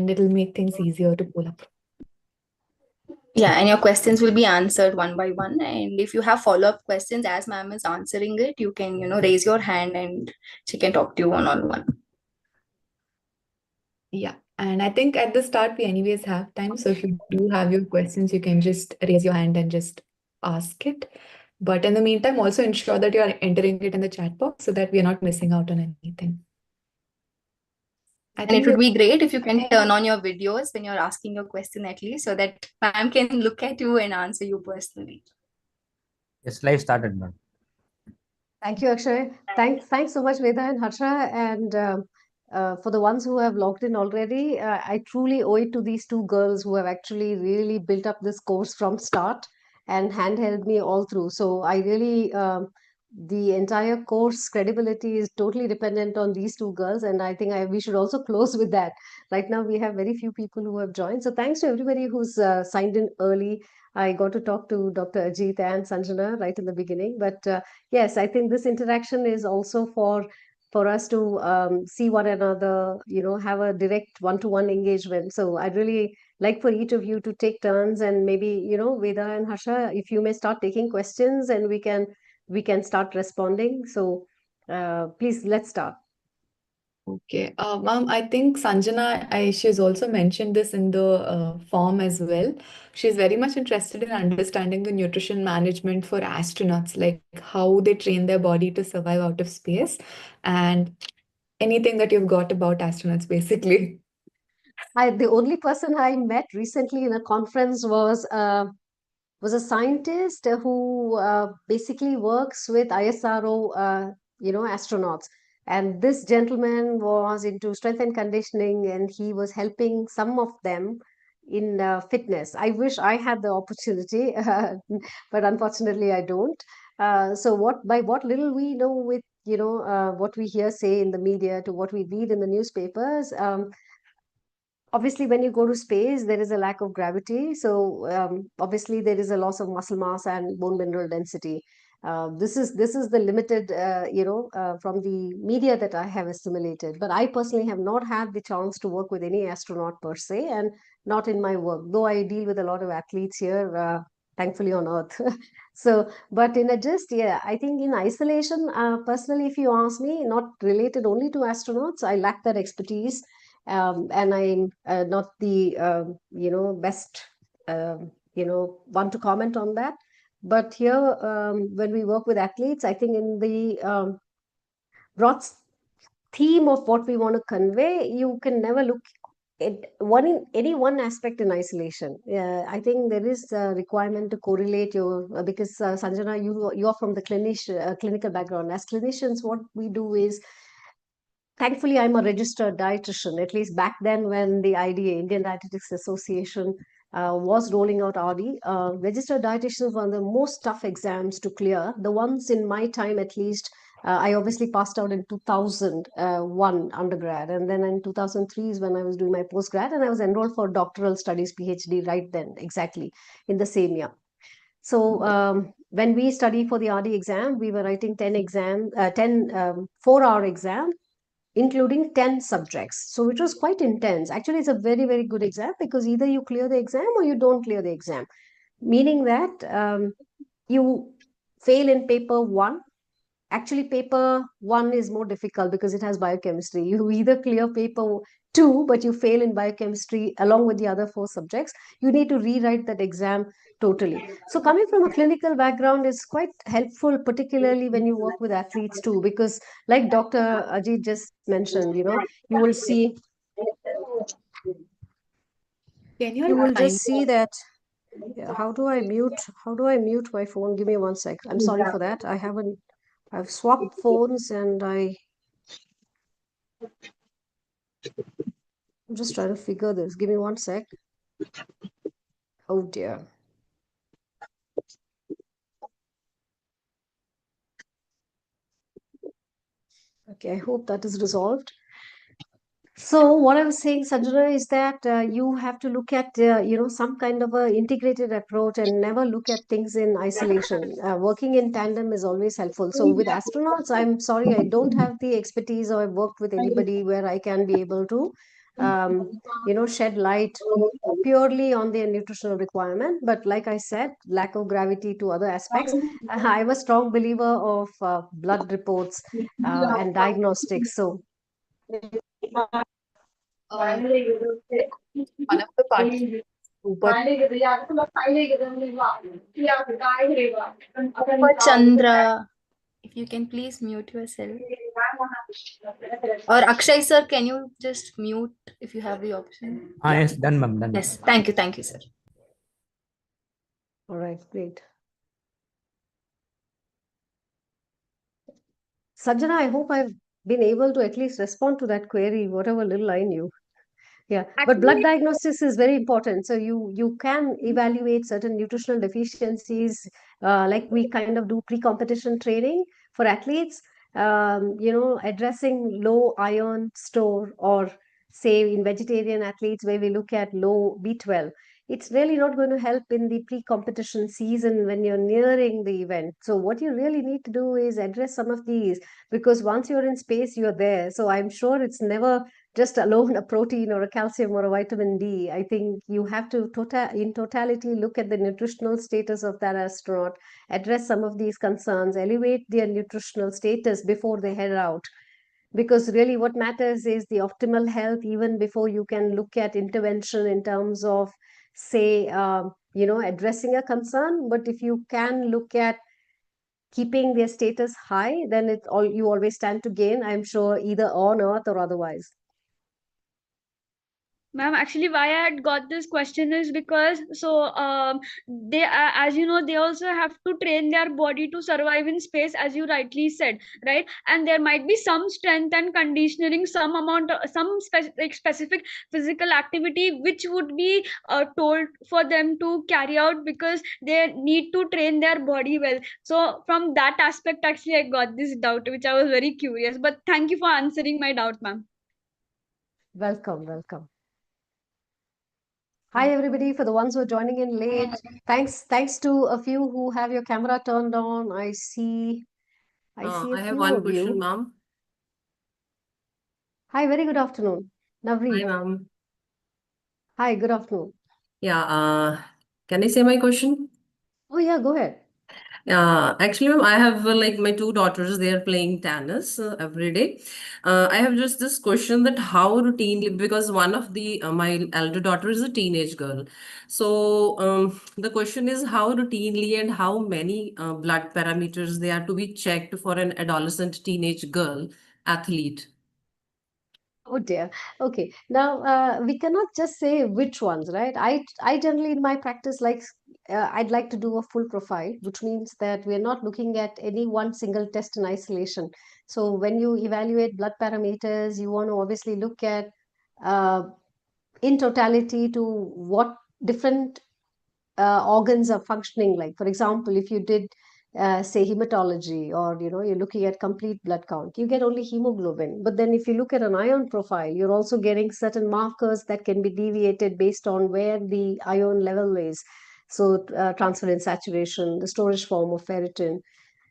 and it'll make things easier to pull up. Yeah, and your questions will be answered one by one. And if you have follow-up questions as ma'am is answering it, you can, raise your hand and she can talk to you one-on-one. Yeah, and I think at the start we anyways have time. So if you do have your questions, you can just raise your hand and just ask it. But in the meantime, also ensure that you are entering it in the chat box so that we are not missing out on anything. I And it think would be great if you can turn on your videos when you're asking your question at least, so that ma'am can look at you and answer you personally. Yes, live started, ma'am. Thank you, Akshay. Thanks so much, Veda and Harsha. And for the ones who have logged in already, I truly owe it to these two girls who have actually really built up this course from start and handheld me all through. So I really, the entire course credibility is totally dependent on these two girls. And I think we should also close with that. Right now, we have very few people who have joined. So thanks to everybody who's signed in early. I got to talk to Dr. Ajit and Sanjana right in the beginning. But yes, I think this interaction is also for us to see one another, have a direct one-to-one engagement. So I'd really like for each of you to take turns and maybe, Veda and Harsha, if you may start taking questions and we can start responding. So please, let's start. okay. Ma'am, I think Sanjana, she's also mentioned this in the form as well. She's very much interested in understanding the nutrition management for astronauts, like how they train their body to survive out of space, and anything that you've got about astronauts, basically. The only person I met recently in a conference was a scientist who basically works with ISRO, astronauts. And this gentleman was into strength and conditioning, and he was helping some of them in fitness. I wish I had the opportunity, but unfortunately, I don't. So, by what little we know, with what we hear say in the media to what we read in the newspapers. Obviously, when you go to space, there is a lack of gravity. So obviously, there is a loss of muscle mass and bone mineral density. This is the limited, from the media that I have assimilated. But I personally have not had the chance to work with any astronaut per se, and not in my work. Though I deal with a lot of athletes here, thankfully on Earth. So, but in a gist, yeah, I think in isolation, personally, if you ask me, not related only to astronauts, I lack that expertise, and I'm not the best one to comment on that. But here, when we work with athletes, I think in the broad theme of what we want to convey, you can never look at any one aspect in isolation. I think there is a requirement to correlate your because Sanjana, you are from the clinical background. As clinicians, what we do is, thankfully, I'm a registered dietitian, at least back then when the IDA, Indian Dietetics Association, was rolling out RD. Registered dietitians were the most tough exams to clear. The ones in my time, at least, I obviously passed out in 2001 undergrad. And then in 2003 is when I was doing my postgrad, and I was enrolled for doctoral studies, PhD, right then, exactly, in the same year. So when we studied for the RD exam, we were writing 10 4-hour exam, including 10 subjects. So it was quite intense. Actually, it's a very, very good exam because either you clear the exam or you don't clear the exam, meaning that you fail in paper one. Actually, paper one is more difficult because it has biochemistry. You either clear paper two, but you fail in biochemistry along with the other 4 subjects. You need to rewrite that exam totally. So coming from a clinical background is quite helpful, particularly when you work with athletes too, because like Dr. Ajit just mentioned, you will see, you will just see that. Yeah, how do I mute my phone? Give me 1 sec. I'm sorry for that. I've swapped phones and I'm just trying to figure this. Give me 1 sec. Oh dear. Okay, I hope that is resolved. So what I was saying, Sanjana, is that you have to look at some kind of a integrated approach and never look at things in isolation. Working in tandem is always helpful. So with astronauts, I'm sorry, I don't have the expertise or I've worked with anybody where I can be able to shed light purely on their nutritional requirement. But like I said, lack of gravity to other aspects. I'm a strong believer of blood reports and diagnostics. So One of the participants, Chandra, if you can please mute yourself. Or Akshay sir, can you just mute if you have the option? Yes, done, ma'am. Done. Yes, thank you, sir. all right, great. Sanjana, I hope I've been able to at least respond to that query, whatever little I knew. Yeah, but blood diagnosis is very important. So you can evaluate certain nutritional deficiencies, like we kind of do pre-competition training for athletes. Addressing low iron store, or say in vegetarian athletes where we look at low B12. It's really not going to help in the pre-competition season when you're nearing the event. So what you really need to do is address some of these, because once you're in space, you're there. So I'm sure it's never just alone a protein or a calcium or a vitamin D. I think you have to in totality look at the nutritional status of that astronaut, address some of these concerns, elevate their nutritional status before they head out. Because really what matters is the optimal health, even before you can look at intervention in terms of, say, addressing a concern. But if you can look at keeping their status high, then you always stand to gain, I'm sure, either on Earth or otherwise. Ma'am, actually, why I had got this question is because they, as you know, they also have to train their body to survive in space, as you rightly said, right? And there might be some strength and conditioning, some amount, some specific physical activity which would be told for them to carry out, because they need to train their body well. So from that aspect, actually, I got this doubt, which I was very curious. But thank you for answering my doubt, ma'am. Welcome. Hi, everybody. For the ones who are joining in late, thanks to a few who have your camera turned on. I see a I have few one of question, you. ma'am. Hi, very good afternoon. Hi, Navreet. ma'am. Hi, good afternoon. Yeah, can I say my question? Oh, yeah, go ahead. Actually, ma'am, I have like my two daughters, they are playing tennis every day. I have just this question that how routinely, because one of the my elder daughter is a teenage girl. So the question is how routinely and how many blood parameters they are to be checked for an adolescent teenage girl athlete. Oh dear. Okay. Now, we cannot just say which ones, right? I generally in my practice I'd like to do a full profile, which means that we're not looking at any one single test in isolation. So when you evaluate blood parameters, you want to obviously look at uh, in totality to what different organs are functioning like. For example, if you did say hematology, or you're looking at complete blood count, you get only hemoglobin. But then if you look at an iron profile, you're also getting certain markers that can be deviated based on where the iron level is. So transferrin saturation, the storage form of ferritin.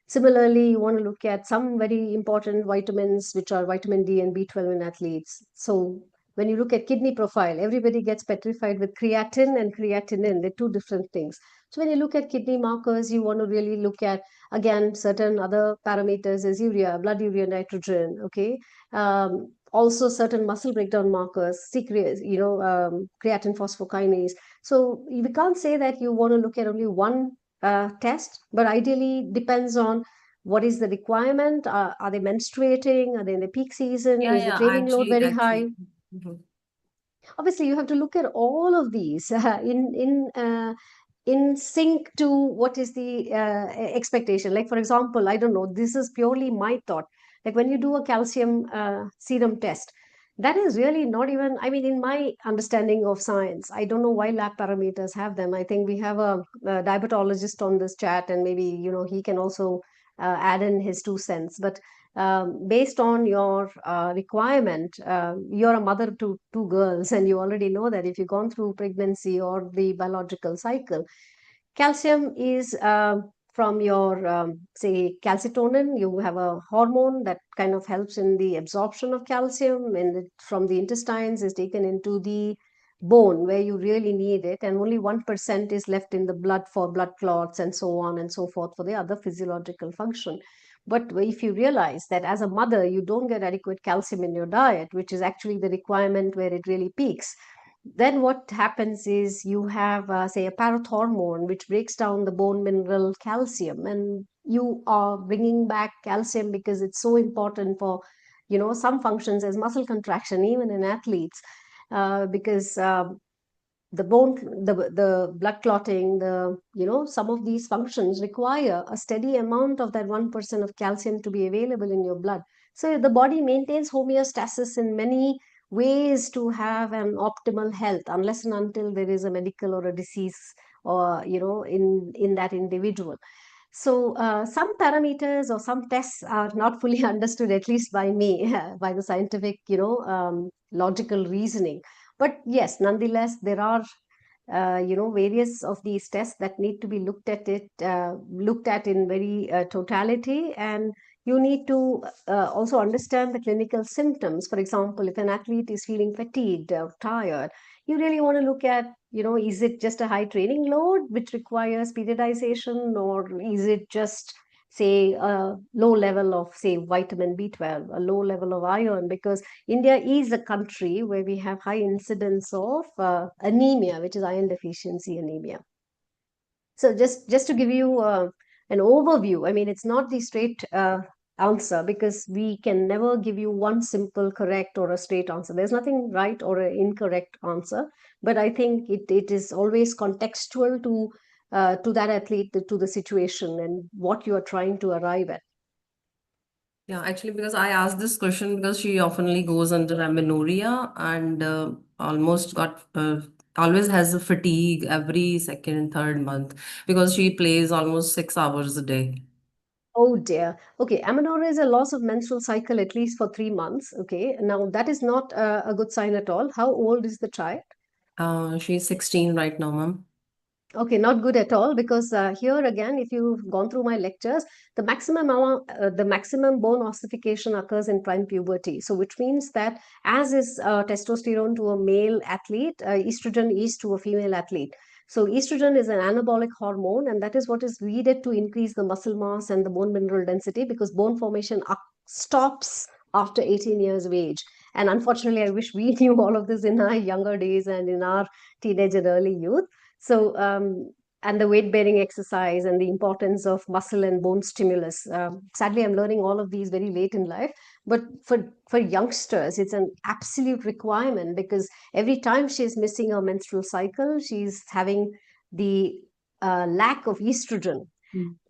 Similarly, you want to look at some very important vitamins, which are vitamin D and B12 in athletes. So when you look at kidney profile, everybody gets petrified with creatine and creatinine. They're two different things. So when you look at kidney markers, you want to really look at, again, certain other parameters as urea, blood urea nitrogen, okay? Also certain muscle breakdown markers, creatine phosphokinase. So we can't say that you want to look at only one test, but ideally depends on what is the requirement. Are they menstruating? Are they in the peak season? Yeah, Is the yeah, training load very high? Mhm. Obviously, you have to look at all of these in sync to what is the expectation. Like, for example, I don't know, this is purely my thought. Like when you do a calcium serum test, that is really not even, I mean, in my understanding of science, I don't know why lab parameters have them. I think we have a diabetologist on this chat, and maybe, he can also add in his 2 cents. But based on your requirement, you're a mother to two girls, and you already know that if you've gone through pregnancy or the biological cycle, calcium is from your, say, calcitonin. You have a hormone that kind of helps in the absorption of calcium, and from the intestines is taken into the bone where you really need it, and only 1% is left in the blood for blood clots and so on and so forth for the other physiological function. But if you realize that as a mother, you don't get adequate calcium in your diet, which is actually the requirement where it really peaks, then what happens is you have, say, a parathormone, which breaks down the bone mineral calcium, and you are bringing back calcium because it's so important for, some functions as muscle contraction, even in athletes, because the bone, the blood clotting, some of these functions require a steady amount of that 1% of calcium to be available in your blood. So the body maintains homeostasis in many ways to have an optimal health, unless and until there is a medical or a disease, or in that individual. So some parameters or some tests are not fully understood, at least by me, by the scientific, logical reasoning. But yes, nonetheless, there are various of these tests that need to be looked at in very totality, and you need to also understand the clinical symptoms. For example, if an athlete is feeling fatigued or tired, you really want to look at, is it just a high training load which requires periodization, or is it just, say, a low level of, say, vitamin B12, a low level of iron? Because India is a country where we have high incidence of anemia, which is iron deficiency anemia. So just to give you an overview, I mean, it's not the straight answer, because we can never give you one simple correct or a straight answer. There's nothing right or an incorrect answer, but I think it is always contextual to that athlete, to the situation, and what you are trying to arrive at. Yeah, actually, because I asked this question because she oftenly goes under amenorrhea and always has a fatigue every second, third month because she plays almost 6 hours a day. Oh dear. Okay, amenorrhea is a loss of menstrual cycle at least for 3 months. Okay, now that is not a good sign at all. How old is the child? She's 16 right now, ma'am. Okay, not good at all, because here again, if you've gone through my lectures, the maximum bone ossification occurs in prime puberty. So, which means that as is testosterone to a male athlete, estrogen is to a female athlete. So, estrogen is an anabolic hormone, and that is what is needed to increase the muscle mass and the bone mineral density, because bone formation stops after 18 years of age. And unfortunately, I wish we knew all of this in our younger days and in our teenage and early youth. So, and the weight bearing exercise and the importance of muscle and bone stimulus. Sadly, I'm learning all of these very late in life. But for youngsters, it's an absolute requirement, because every time she's missing her menstrual cycle, she's having the lack of estrogen.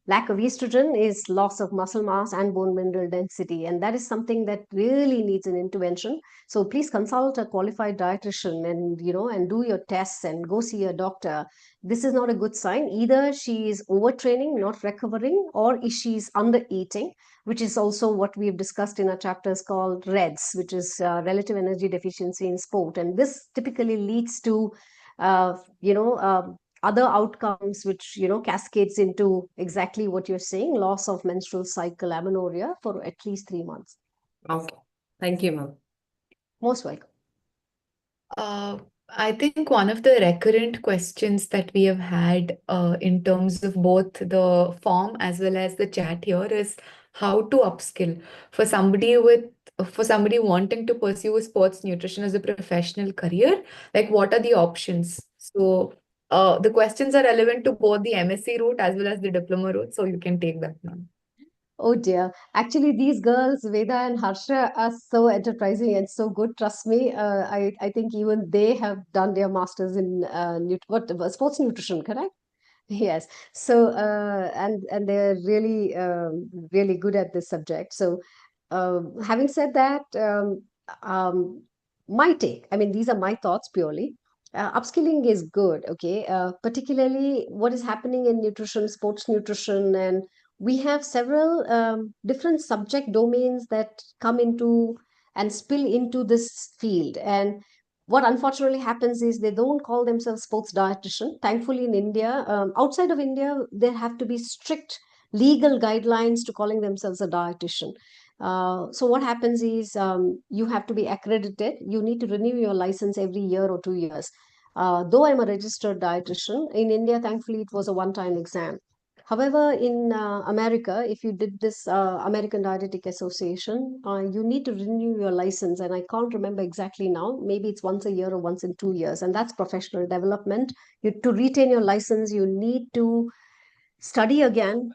Lack of estrogen is loss of muscle mass and bone mineral density, and that is something that really needs an intervention. So please consult a qualified dietitian, and do your tests and go see a doctor. This is not a good sign. Either she is overtraining, not recovering, or she's under eating, which is also what we've discussed in our chapters called REDS, which is relative energy deficiency in sport. And this typically leads to uh, you know other outcomes, which cascades into exactly what you're saying: loss of menstrual cycle, amenorrhea, for at least 3 months. Okay. Thank you, ma'am. Most welcome. I think one of the recurrent questions that we have had in terms of both the form as well as the chat here is how to upskill for somebody wanting to pursue sports nutrition as a professional career. Like, what are the options? So the questions are relevant to both the MSc route as well as the diploma route. So you can take that now. Oh dear. Actually, these girls, Veda and Harsha, are so enterprising and so good. Trust me. I think even they have done their masters in sports nutrition, correct? Yes. So and they're really really good at this subject. So having said that, my take, I mean, these are my thoughts purely. Upskilling is good, okay? Particularly what is happening in nutrition, sports nutrition, and we have several different subject domains that come into and spill into this field. And what unfortunately happens is they don't call themselves sports dietitian. Thankfully, in India, outside of India, there have to be strict legal guidelines to calling themselves a dietitian. So what happens is you have to be accredited. You need to renew your license every year or 2 years. Though I'm a registered dietitian, in India, thankfully, it was a one-time exam. However, in America, if you did this American Dietetic Association, you need to renew your license. And I can't remember exactly now. Maybe it's once a year or once in 2 years. And that's professional development. To retain your license, you need to study again,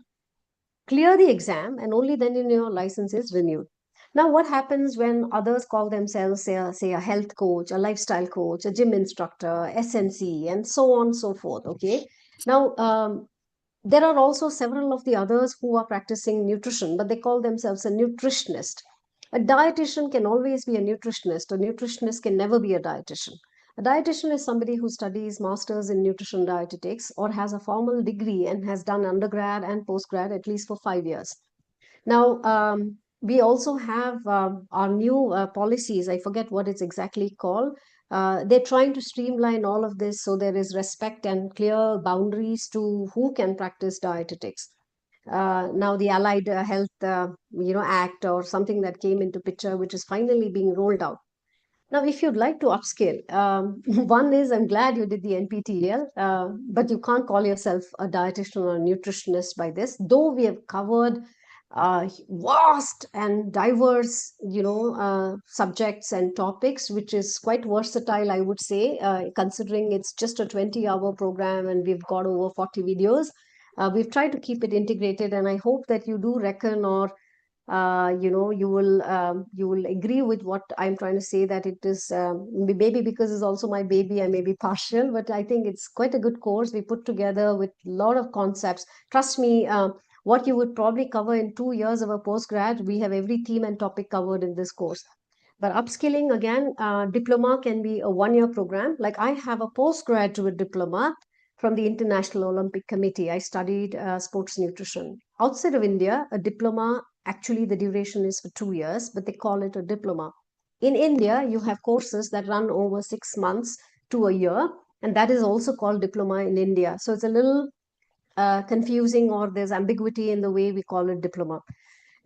clear the exam, and only then your license is renewed. Now, what happens when others call themselves, say a health coach, a lifestyle coach, a gym instructor, SNC, and so on and so forth? Okay. Now, there are also several of the others who are practicing nutrition, but they call themselves a nutritionist. A dietitian can always be a nutritionist. A nutritionist can never be a dietitian. A dietitian is somebody who studies masters in nutrition dietetics or has a formal degree and has done undergrad and postgrad at least for 5 years. Now, we also have our new policies. I forget what it's exactly called. They're trying to streamline all of this so there is respect and clear boundaries to who can practice dietetics. Now, the Allied Health, Act or something that came into picture, which is finally being rolled out. Now, if you'd like to upskill, one is I'm glad you did the NPTEL, but you can't call yourself a dietitian or a nutritionist by this, though we have covered vast and diverse, subjects and topics, which is quite versatile, I would say, considering it's just a 20-hour program and we've got over 40 videos. We've tried to keep it integrated, and I hope that you do reckon or you will agree with what I'm trying to say, that it is maybe because it's also my baby, I may be partial, but I think it's quite a good course we put together with a lot of concepts. Trust me, what you would probably cover in 2 years of a postgrad, we have every theme and topic covered in this course. But upskilling, again, diploma can be a one-year program. Like I have a postgraduate diploma from the International Olympic Committee. I studied sports nutrition. Outside of India, a diploma, actually the duration is for 2 years, but they call it a diploma. In India, you have courses that run over 6 months to a year, and that is also called diploma in India. So it's a little confusing, or there's ambiguity in the way we call it diploma.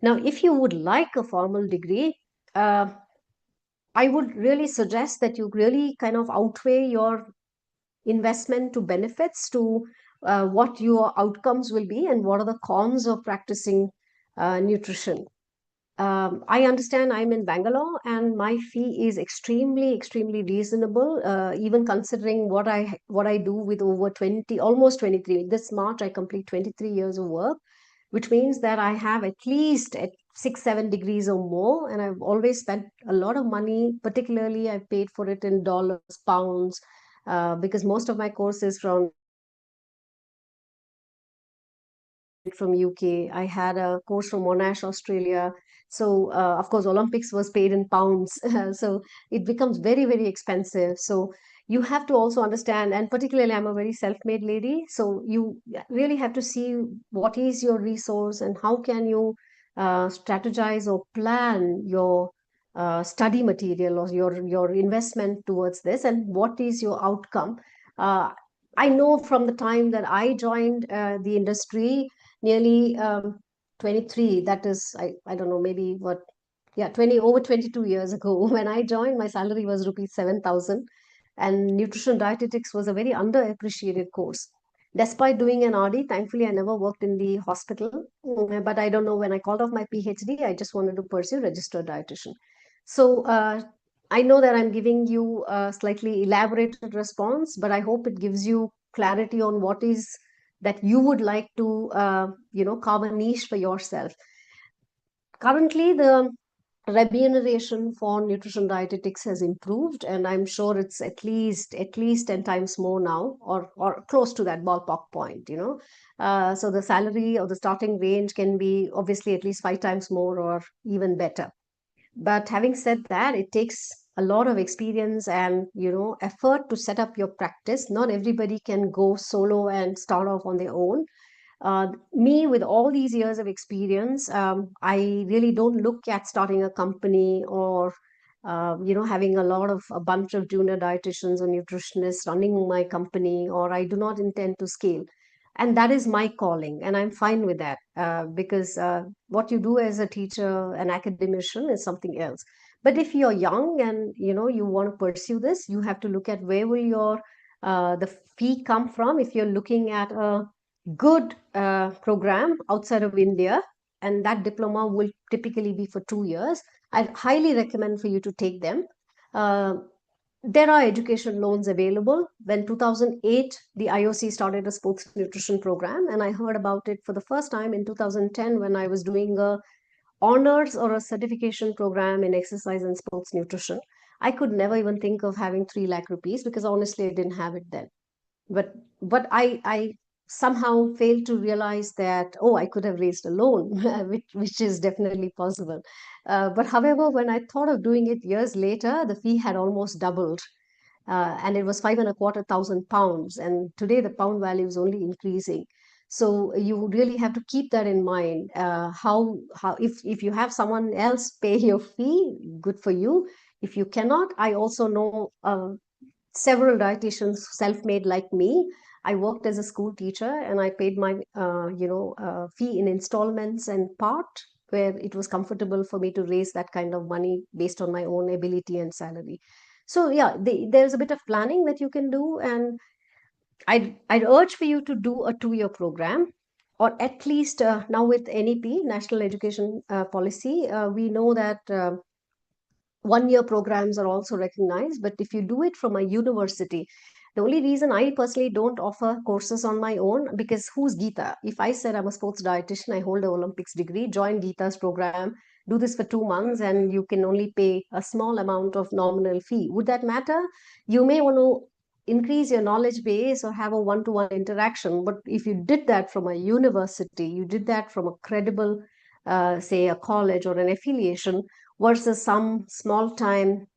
Now, if you would like a formal degree, I would really suggest that you really kind of outweigh your investment to benefits to what your outcomes will be and what are the cons of practicing nutrition. I understand I'm in Bangalore and my fee is extremely, extremely reasonable, even considering what I do with over 20, almost 23. This March, I complete 23 years of work, which means that I have at least 6-7 degrees or more. And I've always spent a lot of money, particularly I've paid for it in dollars, pounds, because most of my course is from UK. I had a course from Monash, Australia. So, of course, Olympics was paid in pounds. So it becomes very, very expensive. So you have to also understand, and particularly I'm a very self-made lady. So you really have to see what is your resource and how can you strategize or plan your study material or your investment towards this, and what is your outcome. I know from the time that I joined the industry, nearly 23, that is, I don't know, maybe what, yeah, 22 years ago. When I joined, my salary was rupees 7,000, and nutrition dietetics was a very underappreciated course. Despite doing an RD, thankfully I never worked in the hospital, but I don't know, when I called off my PhD, I just wanted to pursue registered dietitian. So I know that I'm giving you a slightly elaborated response, but I hope it gives you clarity on what is that you would like to, carve a niche for yourself. Currently, the remuneration for nutrition dietetics has improved, and I'm sure it's at least 10 times more now, or close to that ballpark point. So the salary or the starting range can be obviously at least 5 times more or even better. But having said that, it takes a lot of experience and effort to set up your practice. Not everybody can go solo and start off on their own. Me, with all these years of experience, I really don't look at starting a company or having a bunch of junior dietitians or nutritionists running my company, or I do not intend to scale. And that is my calling, and I'm fine with that, because what you do as a teacher, an academician, is something else. But if you're young and you want to pursue this, you have to look at where will your the fee come from. If you're looking at a good program outside of India, and that diploma will typically be for 2 years, I highly recommend for you to take them. There are education loans available. When 2008, the IOC started a sports nutrition program, and I heard about it for the first time in 2010 when I was doing a honors or a certification program in exercise and sports nutrition. I could never even think of having 3 lakh rupees because honestly, I didn't have it then. But I somehow failed to realize that, oh, I could have raised a loan, which is definitely possible. But however, when I thought of doing it years later, the fee had almost doubled. And it was £5,250, and today the pound value is only increasing. So you really have to keep that in mind. How if you have someone else pay your fee, good for you. If you cannot, I also know several dietitians self-made like me. I worked as a school teacher, and I paid my fee in installments and part where it was comfortable for me to raise that kind of money based on my own ability and salary. So yeah, there's a bit of planning that you can do, and I'd urge for you to do a 2-year program, or at least now with NEP, National Education Policy, we know that 1-year programs are also recognized. But if you do it from a university, the only reason I personally don't offer courses on my own, because who's Geeta? If I said I'm a sports dietitian, I hold an Olympics degree, join Geeta's program, do this for 2 months, and you can only pay a small amount of nominal fee, would that matter? You may want to increase your knowledge base or have a one-to-one interaction. But if you did that from a university, you did that from a credible, say, a college or an affiliation, versus some small time,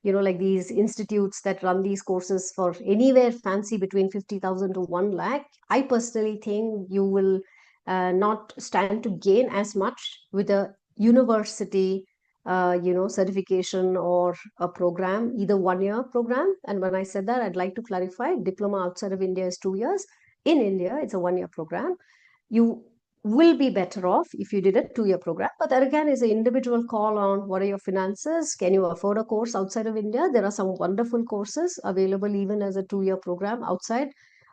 like these institutes that run these courses for anywhere fancy between 50,000 to 1 lakh. I personally think you will not stand to gain as much with a university, certification or a program, either 1-year program. And when I said that, I'd like to clarify, diploma outside of India is 2 years. In India, it's a 1-year program. You will be better off if you did a 2-year program. But that again is an individual call on what are your finances. Can you afford a course outside of India? There are some wonderful courses available even as a 2-year program outside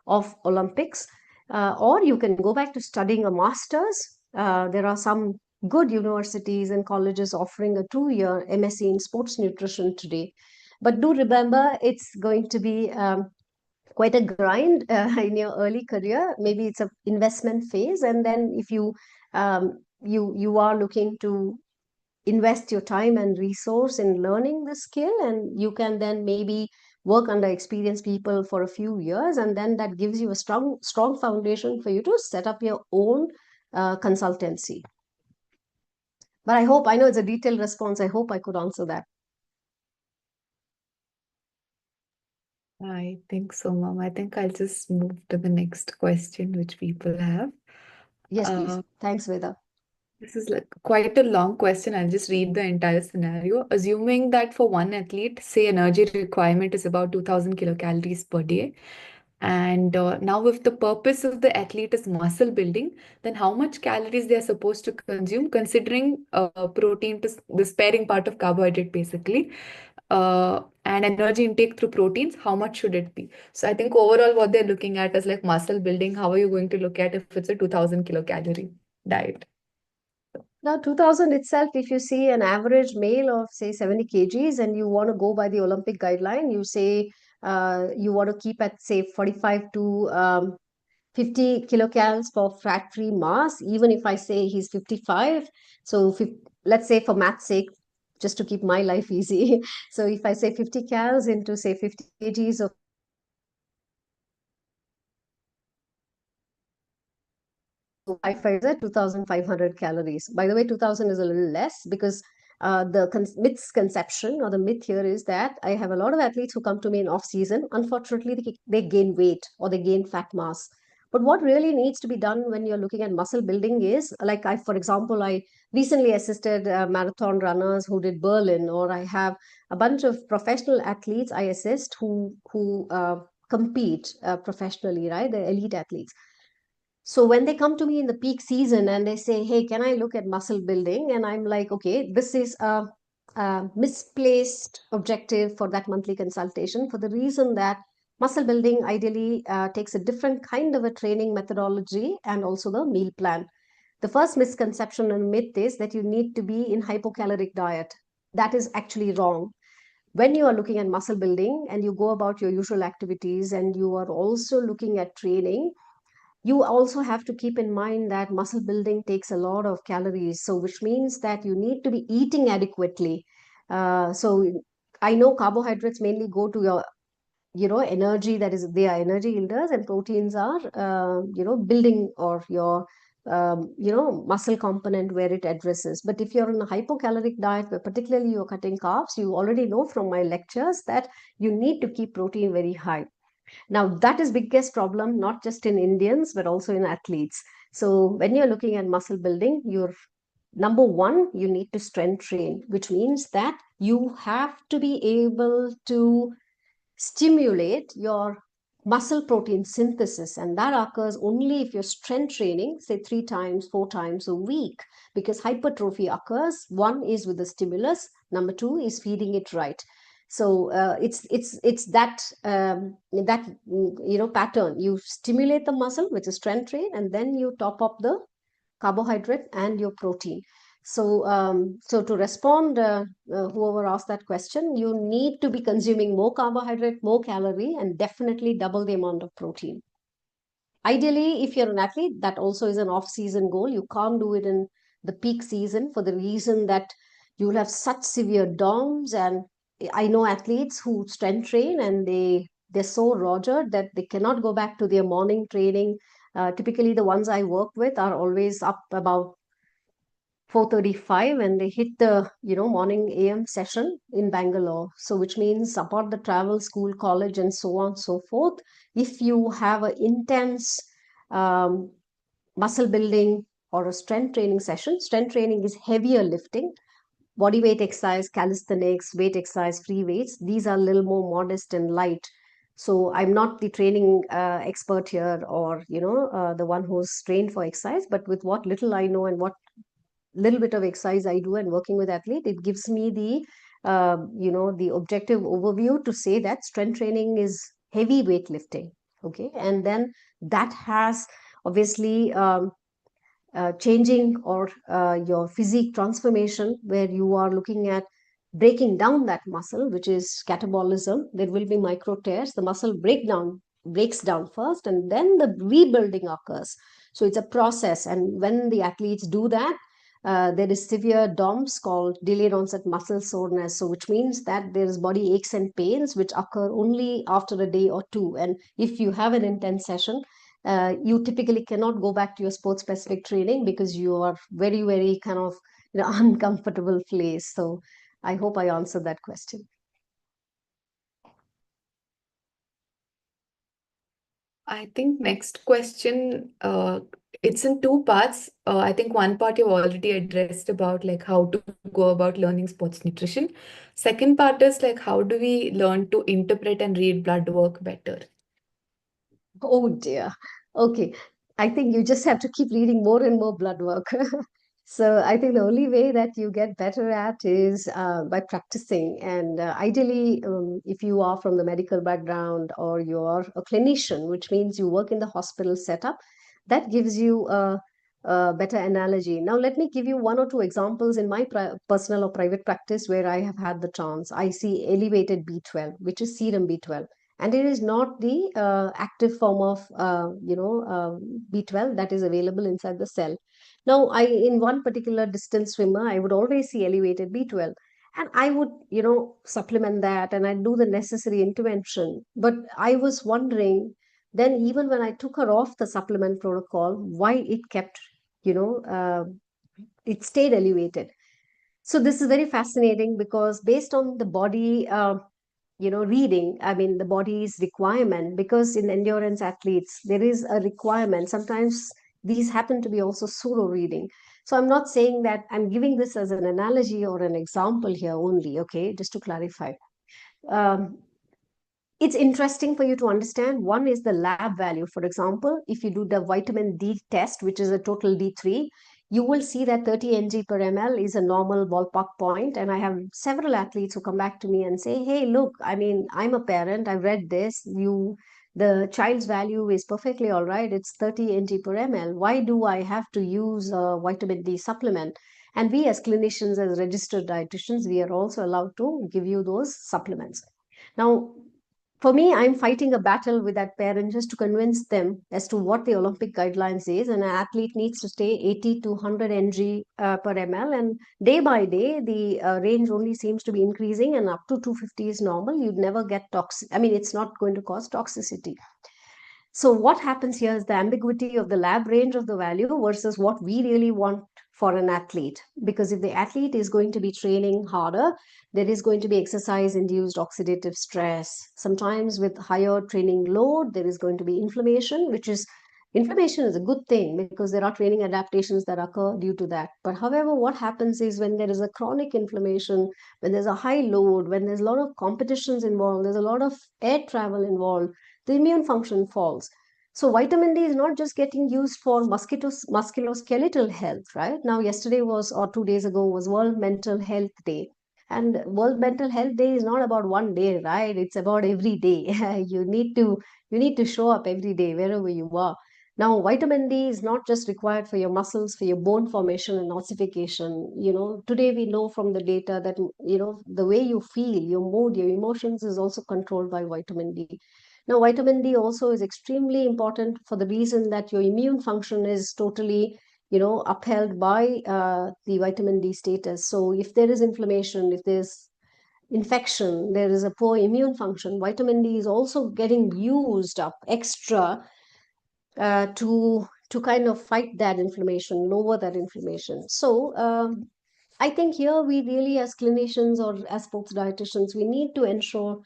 of Olympics. Or you can go back to studying a master's. There are some good universities and colleges offering a 2-year MSc in sports nutrition today. But do remember, it's going to be quite a grind in your early career. Maybe it's an investment phase, and then if you are looking to invest your time and resource in learning the skill, and you can then maybe work under experienced people for a few years, and then that gives you a strong foundation for you to set up your own consultancy. But I know it's a detailed response. I hope I could answer that. I think so, Mom. I think I'll just move to the next question which people have. Yes, please. Thanks, Veda. This is like quite a long question. I'll just read the entire scenario. Assuming that for one athlete, say energy requirement is about 2000 kilocalories per day. And now if the purpose of the athlete is muscle building, then how much calories they are supposed to consume, considering protein to the sparing part of carbohydrate basically, and energy intake through proteins, how much should it be? So I think overall what they're looking at is like muscle building. How are you going to look at if it's a 2000 kilocalorie diet? Now, 2000 itself, if you see an average male of, say, 70 kgs, and you want to go by the Olympic guideline, you say you want to keep at, say, 45 to 50 kilocalories for fat-free mass, even if I say he's 55. So let's say for math's sake, just to keep my life easy. So if I say 50 calories into, say, 50 kgs of 5 is 2,500 calories. By the way, 2,000 is a little less because the misconception or the myth here is that I have a lot of athletes who come to me in off season. Unfortunately, they gain weight or they gain fat mass. But what really needs to be done when you're looking at muscle building is, like for example, I recently assisted marathon runners who did Berlin, or I have a bunch of professional athletes I assist who compete professionally, right? The elite athletes. So when they come to me in the peak season and they say, hey, can I look at muscle building? And I'm like, okay, this is a misplaced objective for that monthly consultation, for the reason that muscle building ideally takes a different kind of a training methodology and also the meal plan. The first misconception and myth is that you need to be in hypocaloric diet. That is actually wrong. When you are looking at muscle building and you go about your usual activities and you are also looking at training, you also have to keep in mind that muscle building takes a lot of calories, so which means that you need to be eating adequately. So I know carbohydrates mainly go to your energy, that is they are energy yielders, and proteins are building, or your muscle component where it addresses. But if you're in a hypocaloric diet where particularly you're cutting carbs, you already know from my lectures that you need to keep protein very high. Now, that is biggest problem, not just in Indians, but also in athletes. So when you're looking at muscle building, you're number one, you need to strength train, which means that you have to be able to stimulate your muscle protein synthesis, and that occurs only if you're strength training, say 3 times, 4 times a week, because hypertrophy occurs. One is with the stimulus, number two is feeding it right. So it's that pattern. You stimulate the muscle, which is strength train, and then you top up the carbohydrate and your protein. So to respond, whoever asked that question, you need to be consuming more carbohydrate, more calorie, and definitely double the amount of protein. Ideally, if you're an athlete, that also is an off-season goal. You can't do it in the peak season for the reason that you will have such severe DOMs. And I know athletes who strength train and they're so rogered that they cannot go back to their morning training. Typically, the ones I work with are always up about 4:35 and they hit the morning AM session in Bangalore. So which means apart the travel, school, college, and so on and so forth, if you have an intense um, muscle building or a strength training session, strength training is heavier lifting, body weight exercise, calisthenics, weight exercise, free weights. These are a little more modest and light. So I'm not the training expert here, or the one who's trained for exercise, but with what little I know and what little bit of exercise I do and working with athlete, it gives me the objective overview to say that strength training is heavy weightlifting. Okay, and then that has obviously changing or your physique transformation, where you are looking at breaking down that muscle, which is catabolism. There will be micro tears. The muscle breaks down first, and then the rebuilding occurs. So it's a process, and when the athletes do that, there is severe DOMS called delayed onset muscle soreness. So which means that there is body aches and pains which occur only after a day or two. And if you have an intense session, you typically cannot go back to your sports specific training because you are very, very kind of uncomfortable place. So I hope I answered that question. I think next question, it's in two parts. I think one part you've already addressed about like how to go about learning sports nutrition. Second part is like how do we learn to interpret and read blood work better? Oh dear. Okay. I think you just have to keep reading more and more blood work. So I think the only way that you get better at is by practicing. And ideally, if you are from the medical background or you're a clinician, which means you work in the hospital setup, that gives you a better analogy. Now, let me give you one or two examples in my personal or private practice where I have had the chance. I see elevated B12, which is serum B12. And it is not the active form of B12 that is available inside the cell. Now, in one particular distance swimmer, I would always see elevated B12, and I would supplement that, and I'd do the necessary intervention. But I was wondering then, even when I took her off the supplement protocol, why it kept it stayed elevated. So this is very fascinating because based on the body reading, I mean, the body's requirement, because in endurance athletes, there is a requirement. Sometimes these happen to be also pseudo reading. So I'm not saying that, I'm giving this as an analogy or an example here only, okay, just to clarify. It's interesting for you to understand. One is the lab value. For example, if you do the vitamin D test, which is a total D3, you will see that 30 ng per ml is a normal ballpark point. And I have several athletes who come back to me and say, hey, look, I mean, I'm a parent, I've read this, the child's value is perfectly all right, it's 30 ng per ml. Why do I have to use a vitamin D supplement? And we as clinicians, as registered dietitians, we are also allowed to give you those supplements. Now, for me, I'm fighting a battle with that parent just to convince them as to what the Olympic guidelines is. And an athlete needs to stay 80 to 100 ng per ml. And day by day, the range only seems to be increasing, and up to 250 is normal. You'd never get toxic. I mean, it's not going to cause toxicity. So what happens here is the ambiguity of the lab range of the value versus what we really want for an athlete. Because if the athlete is going to be training harder, there is going to be exercise-induced oxidative stress. Sometimes with higher training load, there is going to be inflammation, inflammation is a good thing because there are training adaptations that occur due to that. But however, what happens is when there is a chronic inflammation, when there's a high load, when there's a lot of competitions involved, there's a lot of air travel involved, the immune function falls. So vitamin D is not just getting used for musculoskeletal health, right? Now, yesterday was, or 2 days ago, was World Mental Health Day. And World Mental Health Day is not about one day, right? It's about every day. You need to show up every day wherever you are. Now, vitamin D is not just required for your muscles, for your bone formation and ossification. Today we know from the data that, the way you feel, your mood, your emotions is also controlled by vitamin D. Now, vitamin D also is extremely important for the reason that your immune function is totally, upheld by the vitamin D status. So if there is inflammation, if there's infection, there is a poor immune function, vitamin D is also getting used up extra to kind of fight that inflammation, lower that inflammation. So I think here we really, as clinicians or as sports dietitians, we need to ensure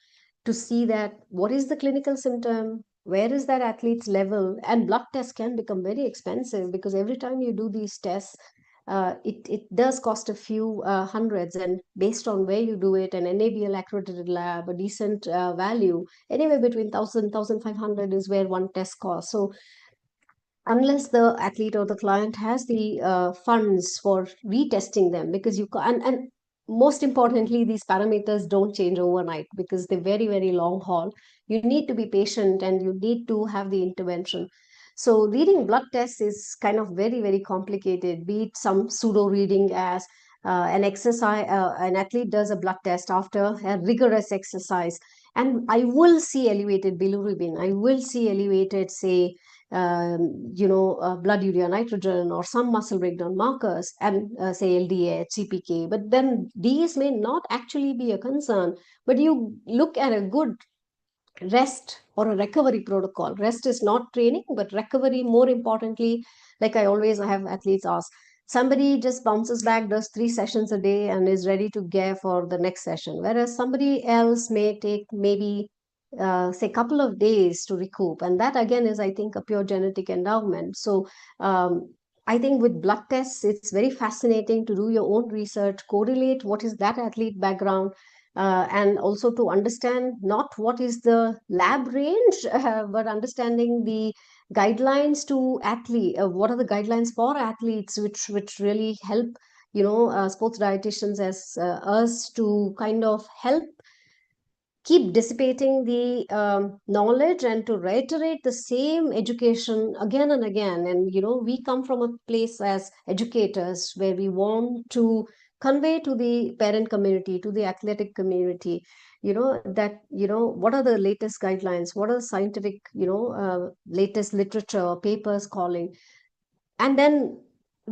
to see that what is the clinical symptom, where is that athlete's level, and blood tests can become very expensive because every time you do these tests, it does cost a few hundreds, and based on where you do it, an NABL accredited lab, a decent value, anywhere between 1,000-1,500 is where one test costs. So unless the athlete or the client has the funds for retesting them, because and most importantly, these parameters don't change overnight because they're very, very long haul. You need to be patient and you need to have the intervention. So reading blood tests is kind of very, very complicated, be it some pseudo reading as an athlete does a blood test after a rigorous exercise, and I will see elevated bilirubin, I will see elevated, say, blood urea nitrogen or some muscle breakdown markers, and say LDH, CPK. But then these may not actually be a concern. But you look at a good rest or a recovery protocol. Rest is not training, but recovery, more importantly, like I always have athletes ask, somebody just bounces back, does 3 sessions a day and is ready to gear for the next session. Whereas somebody else may take maybe say couple of days to recoup, and that again is, I think, a pure genetic endowment. So I think with blood tests, it's very fascinating to do your own research, correlate what is that athlete background, and also to understand not what is the lab range, but understanding the guidelines to athlete, what are the guidelines for athletes, which really help sports dietitians as us to kind of help keep dissipating the knowledge and to reiterate the same education again and again. And we come from a place as educators where we want to convey to the parent community, to the athletic community, that what are the latest guidelines, what are the scientific latest literature, papers calling, and then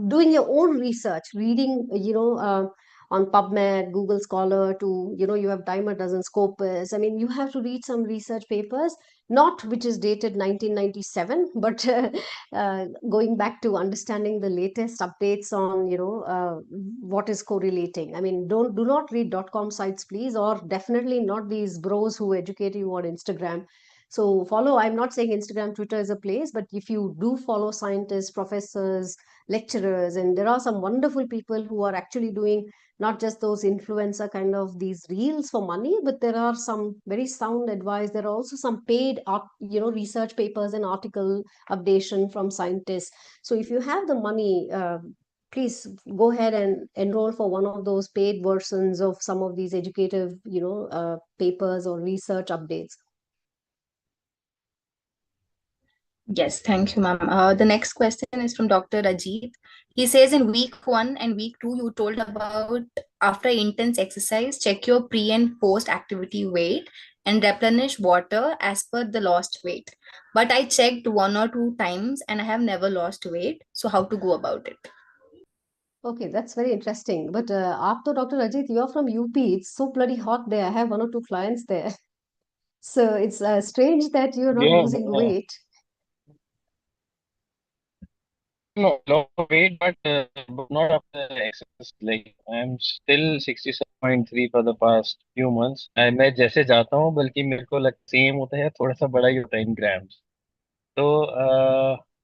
doing your own research, reading on PubMed, Google Scholar to, you have dime a dozen Scopus. I mean, you have to read some research papers, not which is dated 1997, but going back to understanding the latest updates on, what is correlating. I mean, do not read .com sites, please, or definitely not these bros who educate you on Instagram. So follow, I'm not saying Instagram, Twitter is a place, but if you do follow scientists, professors, lecturers, and there are some wonderful people who are actually doing not just those influencer kind of these reels for money, but there are some very sound advice. There are also some paid research papers and article updation from scientists. So if you have the money, please go ahead and enroll for one of those paid versions of some of these educative papers or research updates. Yes, thank you, ma'am. The next question is from Dr. Ajit. He says in week 1 and week 2, you told about after intense exercise, check your pre and post activity weight and replenish water as per the lost weight. But I checked 1 or 2 times and I have never lost weight. So how to go about it? Okay, that's very interesting. But after Dr. Ajit, you're from UP. It's so bloody hot there. I have 1 or 2 clients there. So it's strange that you're not Yeah, losing weight. no, low weight, but not after exercise. Like I'm still 67.3 for the past few months. मैं जैसे जाता हूँ बल्कि मेरे को लग same होता है थोड़ा सा बड़ा ही होता है इन ग्राम्स. तो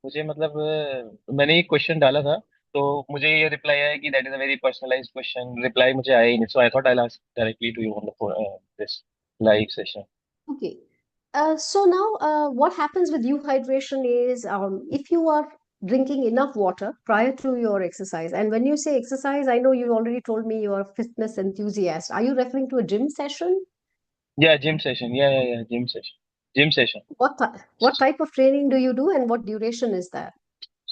मुझे मतलब मैंने एक क्वेश्चन डाला था तो मुझे ये रिप्लाई आया कि that is a very personalised question. Reply मुझे आया ही नहीं. So I thought I ask directly to you on the this live session. Okay. So now what happens with euhydration is if you are drinking enough water prior to your exercise, and when you say exercise, I know you already told me you are a fitness enthusiast. Are you referring to a gym session? Yeah, gym session. Yeah, gym session. Gym session. What type of training do you do and what duration is that?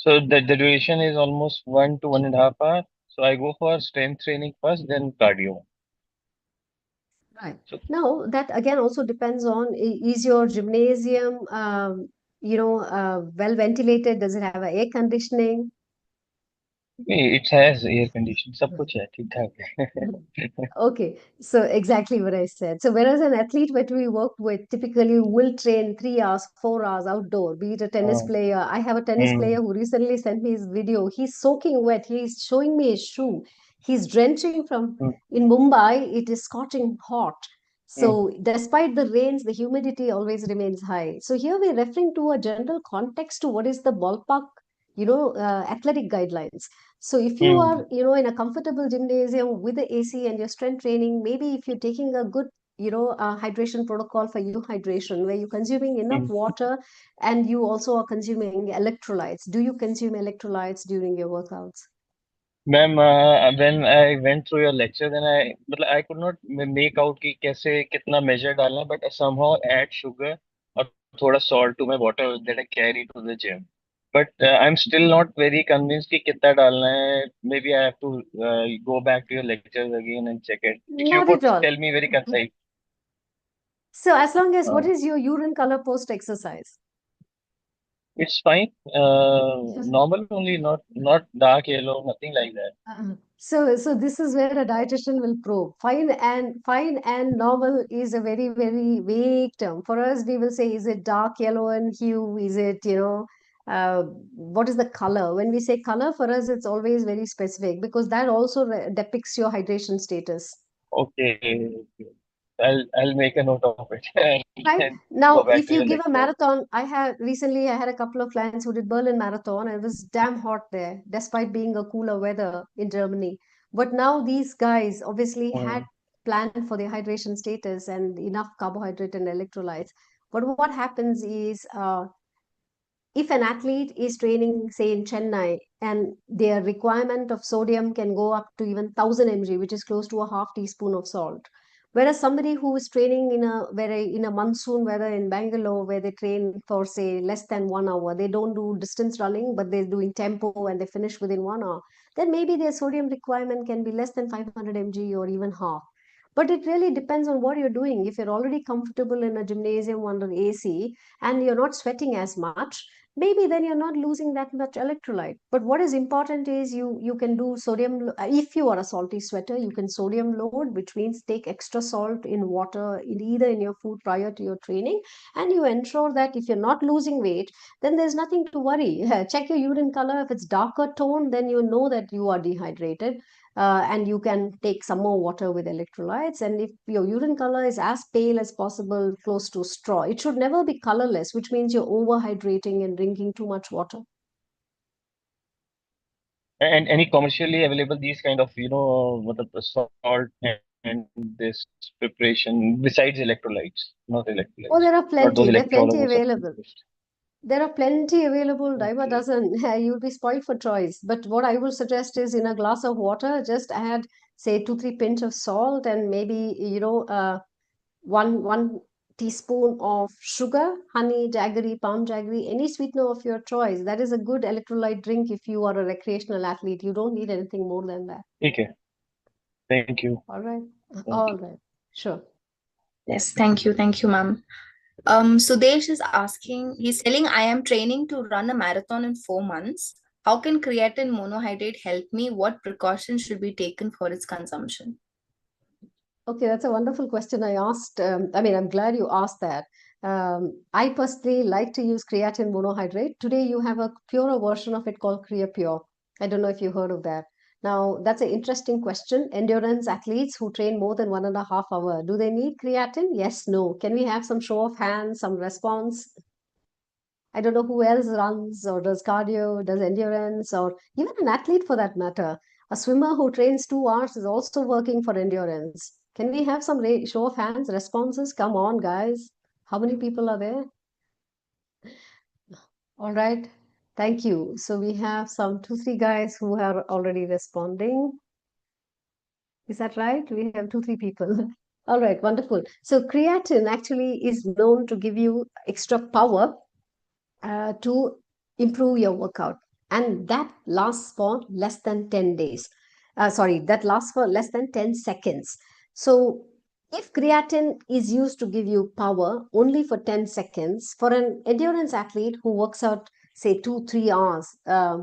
So the duration is almost 1 to 1.5 hours. So I go for strength training first, then cardio. Right. So Now, that again also depends on is your gymnasium, well ventilated? Does it have a air conditioning? it has air conditioning. सब कुछ है ठीक ठाक है. Okay, so exactly what I said. So whereas an athlete that we work with typically will train 3 hours, 4 hours outdoor, be it a tennis हाँ. player. I have a tennis player who recently sent me his video. He's soaking wet. He's showing me his shoe. He's drenching from hmm, in Mumbai, it is scorching hot. Hmm, So despite the rains, the humidity always remains high. So here we're referring to a general context to what is the ballpark, athletic guidelines. So if you hmm, are, in a comfortable gymnasium with the AC and your strength training, maybe if you're taking a good, hydration protocol for you hydration, where you're consuming enough hmm. water and you also are consuming electrolytes. Do you consume electrolytes during your workouts? Ma'am, when I went through your lecture, then मतलब I could not make out कि कैसे कितना measure डालना, but I somehow add sugar और थोड़ा salt to my water that I carry to the gym. But I'm still not very convinced कि कितना डालना है. Maybe I have to go back to your lectures again and check it. If you Not could at all. tell me very concise. So as long as, what Uh, is your urine color post exercise? it's fine. Normal only, not dark yellow, nothing like that. So this is where a dietitian will probe. Fine and normal is a very, very vague term. For us, we will say, is it dark yellow in hue? Is it, what is the color? When we say color, for us, it's always very specific because that also depicts your hydration status. Okay. I'll make a note of it Right. and Now, go back if to you your give a lecture. marathon, I had a couple of clients who did Berlin Marathon, and it was damn hot there, despite being a cooler weather in Germany. But now these guys obviously had Hmm. planned for their hydration status and enough carbohydrate and electrolytes. But what happens is, if an athlete is training, say in Chennai, and their requirement of sodium can go up to even 1000 mg, which is close to a half teaspoon of salt. Whereas somebody who is training in a monsoon weather in Bangalore, where they train for say less than 1 hour, they don't do distance running, but they're doing tempo and they finish within 1 hour, then maybe their sodium requirement can be less than 500 mg or even half. But it really depends on what you're doing. If you're already comfortable in a gymnasium under AC and you're not sweating as much, maybe then you're not losing that much electrolyte. But what is important is you can do sodium. If you are a salty sweater, you can sodium load, which means take extra salt in water, either in your food prior to your training, and you ensure that if you're not losing weight, then there's nothing to worry. Check your urine color. If it's darker tone, then you know that you are dehydrated. And you can take some more water with electrolytes. And if your urine color is as pale as possible, close to straw, it should never be colorless, which means you're overhydrating and drinking too much water. And any commercially available these kind of, what the salt and this preparation besides electrolytes, not Oh, electrolytes, there are not those plenty. There are plenty electrolytes. available. There are plenty available, dime a Okay. dozen. You'll be spoiled for choice. But what I will suggest is in a glass of water, just add, say, 2, 3 pinch of salt and maybe, one teaspoon of sugar, honey, jaggery, palm jaggery, any sweetener of your choice. That is a good electrolyte drink if you are a recreational athlete. You don't need anything more than that. Okay. Thank you. All right. Thank All you. right. Sure. Yes, thank you, ma'am. Sudesh is asking, he's telling, I am training to run a marathon in 4 months. How can creatine monohydrate help me? What precautions should be taken for its consumption? Okay, that's a wonderful question I asked. I'm glad you asked that. I personally like to use creatine monohydrate. Today, you have a purer version of it called CreaPure. I don't know if you heard of that. Now, that's an interesting question. Endurance athletes who train more than 1.5 hours, do they need creatine? Yes, no. Can we have some show of hands, some response? I don't know who else runs or does cardio, does endurance, or even an athlete for that matter. A swimmer who trains 2 hours is also working for endurance. Can we have some show of hands, responses? Come on, guys. How many people are there? All right. Thank you. So we have some 2, 3 guys who are already responding. Is that right? We have 2, 3 people. All right, wonderful. So creatine actually is known to give you extra power to improve your workout, and that lasts for less than 10 days. That lasts for less than 10 seconds. So if creatine is used to give you power only for 10 seconds, for an endurance athlete who works out, say, 2, 3 hours,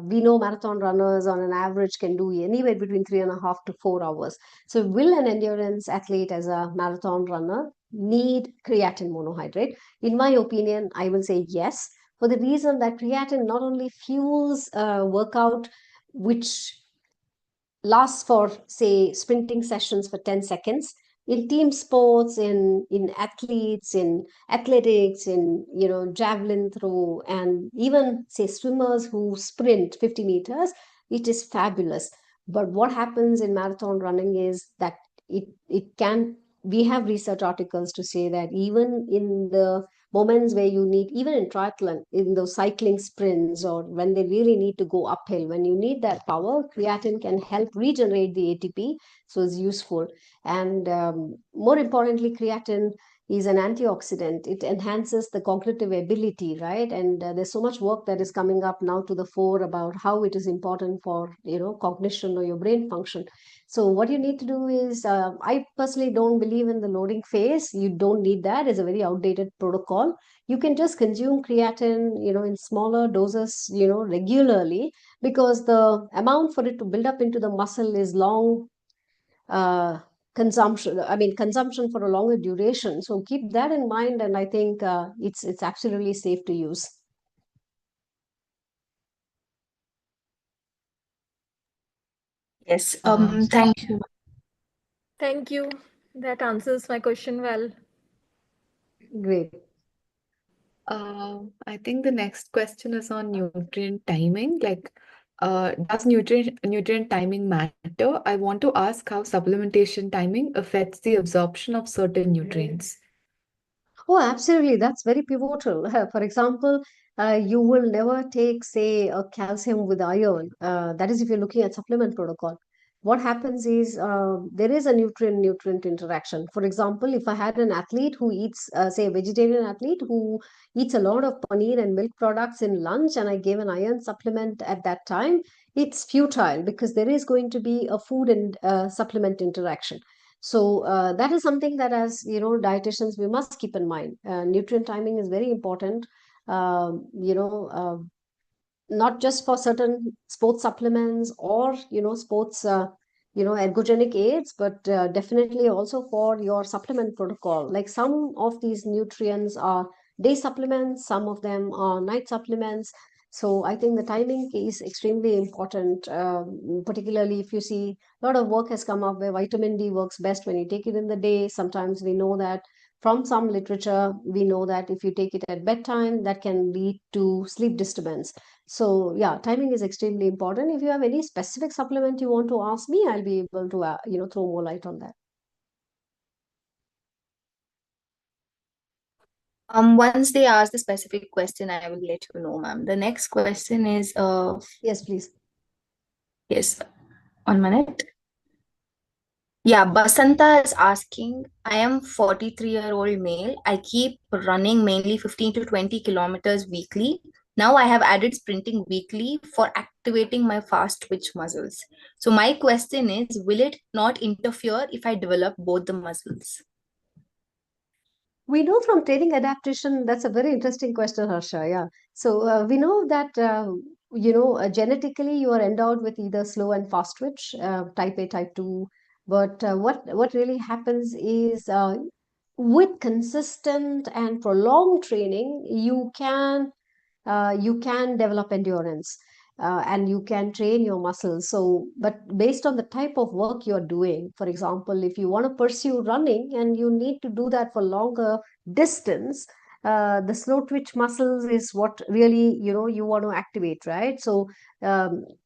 we know marathon runners on an average can do anywhere between 3.5 to 4 hours. So will an endurance athlete as a marathon runner need creatine monohydrate? In my opinion, I will say yes, for the reason that creatine not only fuels workout, which lasts for, say, sprinting sessions for 10 seconds, in team sports, in athletes, in athletics, in javelin throw, and even, say, swimmers who sprint 50 meters, it is fabulous. But what happens in marathon running is that it can, we have research articles to say that even in the moments where you need, even in triathlon, in those cycling sprints, or when they really need to go uphill, when you need that power, creatine can help regenerate the ATP. So it's useful. And more importantly, creatine is an antioxidant. It enhances the cognitive ability, right? And there's so much work that is coming up now to the fore about how it is important for cognition or your brain function. So what you need to do is, I personally don't believe in the loading phase. You don't need that. It's a very outdated protocol. You can just consume creatine, in smaller doses, regularly, because the amount for it to build up into the muscle is long uh, consumption. I mean, consumption for a longer duration. So keep that in mind, and I think it's absolutely safe to use. Yes, thank you. Thank you. That answers my question well. Great. I think the next question is on nutrient timing. Like, does nutrient timing matter? I want to ask how supplementation timing affects the absorption of certain nutrients. Oh, absolutely. That's very pivotal. For example, you will never take, say, a calcium with iron. That is if you're looking at supplement protocol. What happens is there is a nutrient-nutrient interaction. For example, if I had an athlete who eats, say, a vegetarian athlete who eats a lot of paneer and milk products in lunch, and I gave an iron supplement at that time, it's futile because there is going to be a food and supplement interaction. So that is something that, as you know, dietitians, we must keep in mind. Nutrient timing is very important. You know, not just for certain sports supplements or sports ergogenic aids, but definitely also for your supplement protocol. Like some of these nutrients are day supplements, some of them are night supplements. So I think the timing is extremely important, particularly if you see a lot of work has come up where vitamin D works best when you take it in the day. Sometimes we know that from some literature, we know that if you take it at bedtime, that can lead to sleep disturbance. So yeah, timing is extremely important. If you have any specific supplement you want to ask me, I'll be able to throw more light on that. Once they ask the specific question, I will let you know, ma'am. The next question is Yes, please. yes, 1 minute. Yeah, Basanta is asking, I am 43-year-old male. I keep running mainly 15 to 20 kilometers weekly. Now I have added sprinting weekly for activating my fast twitch muscles. So my question is, will it not interfere if I develop both the muscles? We know from training adaptation, that's a very interesting question, Harsha. Yeah. So we know that, genetically you are endowed with either slow and fast twitch, type A, type 2. But what really happens is with consistent and prolonged training, you can develop endurance, and you can train your muscles. So, but based on the type of work you're doing, for example, if you want to pursue running and you need to do that for longer distance, the slow twitch muscles is what really you want to activate, right? So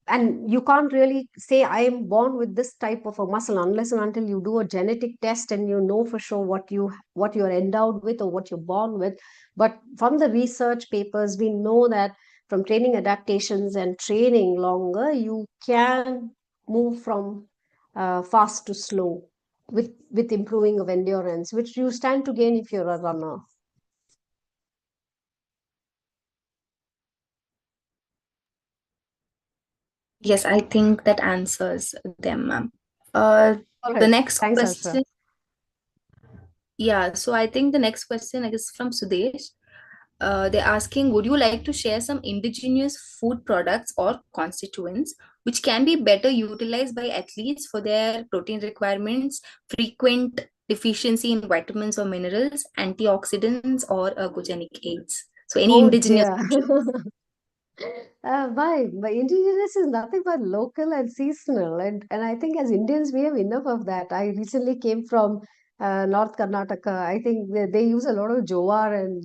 and you can't really say I am born with this type of a muscle unless and until you do a genetic test and you know for sure what you're endowed with or what you're born with. But from the research papers, we know that from training adaptations and training longer, you can move from fast to slow with improving of endurance, which you stand to gain if you're a runner. Yes, I think that answers them, ma'am. All The right. next Thanks, Asha. question. Yeah, so I think the next question is from Sudesh. They're asking, would you like to share some indigenous food products or constituents which can be better utilized by athletes for their protein requirements, frequent deficiency in vitamins or minerals, antioxidants, or ergogenic aids? So any Oh indigenous dear. Why? Indigenous is nothing but local and seasonal, and I think as Indians we have enough of that. I recently came from North Karnataka. I think they use a lot of jowar and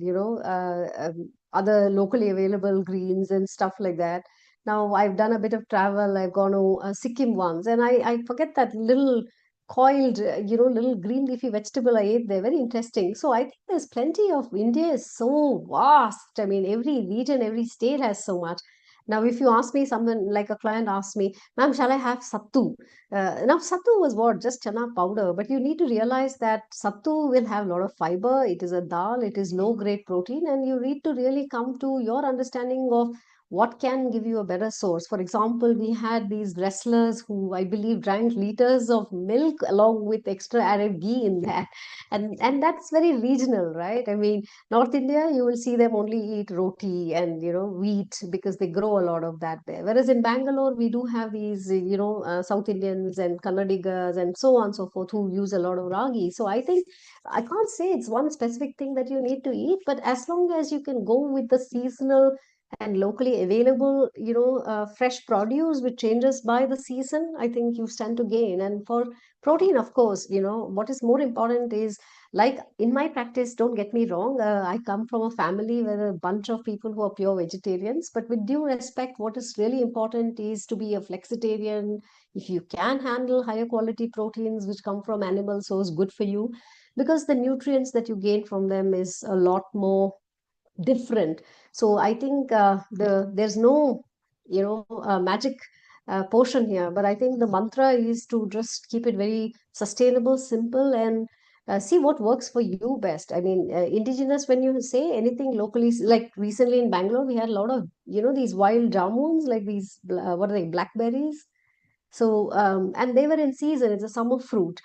other locally available greens and stuff like that. Now I've done a bit of travel. I've gone to Sikkim once, and I forget that little coiled, little green leafy vegetable I ate there. Very interesting. So I think there's plenty of India is so vast. I mean, every region, every state has so much. Now, if you ask me, someone like a client asked me, ma'am, shall I have sattu? Now, sattu was what? Just chana powder. But you need to realize that sattu will have a lot of fiber. It is a dal. It is low grade protein. And you need to really come to your understanding of what can give you a better source. For example, we had these wrestlers who I believe drank liters of milk along with extra added ghee in that. And that's very regional, right? I mean, North India, you will see them only eat roti and wheat because they grow a lot of that there. Whereas in Bangalore, we do have these South Indians and Kannadigas and so on and so forth who use a lot of ragi. So I think I can't say it's one specific thing that you need to eat, but as long as you can go with the seasonal and locally available, fresh produce which changes by the season, I think you stand to gain. And for protein, of course, what is more important is, like in my practice, don't get me wrong, I come from a family where a bunch of people who are pure vegetarians, but with due respect, what is really important is to be a flexitarian. If you can handle higher quality proteins which come from animal source, good for you, because the nutrients that you gain from them is a lot more different. So I think there's no magic potion here, but I think the mantra is to just keep it very sustainable, simple, and see what works for you best. I mean, indigenous, when you say anything locally, like recently in Bangalore we had a lot of these wild jamuns, like these what are they, blackberries. So and they were in season, it's a summer fruit.